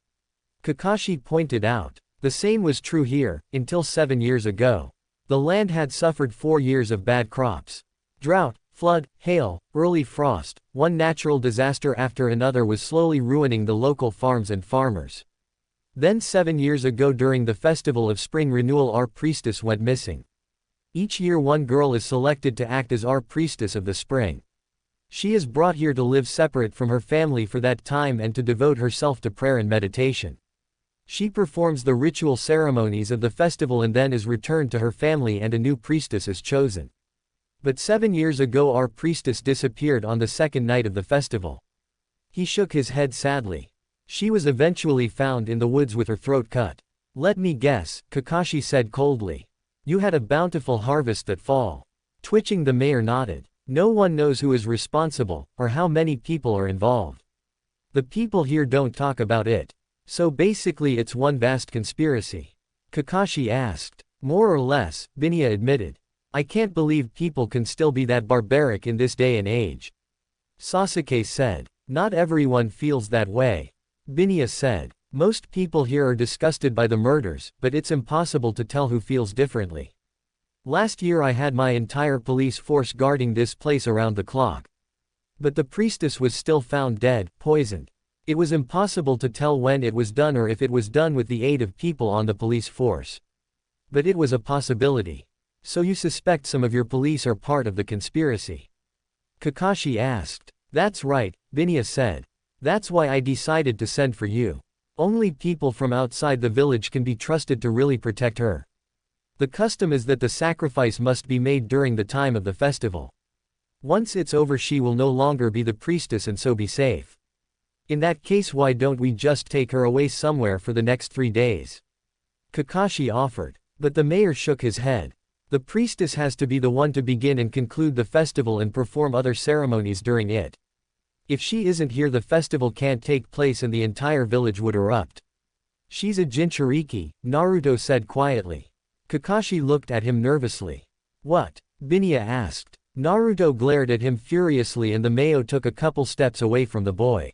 Kakashi pointed out. The same was true here, until 7 years ago. The land had suffered 4 years of bad crops. Drought, flood, hail, early frost, one natural disaster after another was slowly ruining the local farms and farmers. Then 7 years ago during the festival of spring renewal our priestess went missing. Each year one girl is selected to act as our priestess of the spring. She is brought here to live separate from her family for that time and to devote herself to prayer and meditation. She performs the ritual ceremonies of the festival and then is returned to her family and a new priestess is chosen. But 7 years ago our priestess disappeared on the second night of the festival. He shook his head sadly. She was eventually found in the woods with her throat cut. Let me guess, Kakashi said coldly. You had a bountiful harvest that fall. Twitching, the mayor nodded. No one knows who is responsible, or how many people are involved. The people here don't talk about it. So basically it's one vast conspiracy. Kakashi asked. More or less, Binya admitted. I can't believe people can still be that barbaric in this day and age. Sasuke said. Not everyone feels that way. Binya said. Most people here are disgusted by the murders, but it's impossible to tell who feels differently. Last year I had my entire police force guarding this place around the clock. But the priestess was still found dead, poisoned. It was impossible to tell when it was done or if it was done with the aid of people on the police force. But it was a possibility. So you suspect some of your police are part of the conspiracy? Kakashi asked. That's right, Binya said. That's why I decided to send for you. Only people from outside the village can be trusted to really protect her. The custom is that the sacrifice must be made during the time of the festival. Once it's over she will no longer be the priestess and so be safe. In that case, why don't we just take her away somewhere for the next 3 days? Kakashi offered. But the mayor shook his head. The priestess has to be the one to begin and conclude the festival and perform other ceremonies during it. If she isn't here, the festival can't take place and the entire village would erupt. She's a Jinchuriki, Naruto said quietly. Kakashi looked at him nervously. What? Binya asked. Naruto glared at him furiously and the Mayo took a couple steps away from the boy.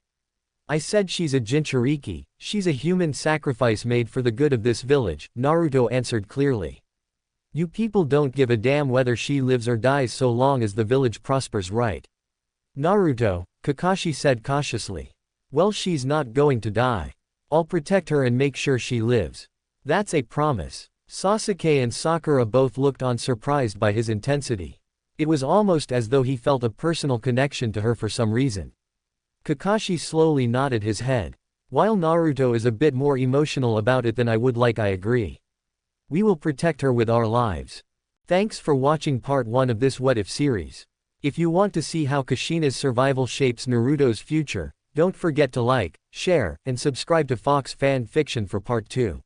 I said she's a Jinchuriki, she's a human sacrifice made for the good of this village, Naruto answered clearly. You people don't give a damn whether she lives or dies so long as the village prospers, right? Naruto, Kakashi said cautiously. Well, she's not going to die. I'll protect her and make sure she lives. That's a promise. Sasuke and Sakura both looked on, surprised by his intensity. It was almost as though he felt a personal connection to her for some reason. Kakashi slowly nodded his head. While Naruto is a bit more emotional about it than I would like, I agree. We will protect her with our lives. Thanks for watching part 1 of this What If series. If you want to see how Kushina's survival shapes Naruto's future, don't forget to like, share, and subscribe to Fox Fan Fiction for part 2.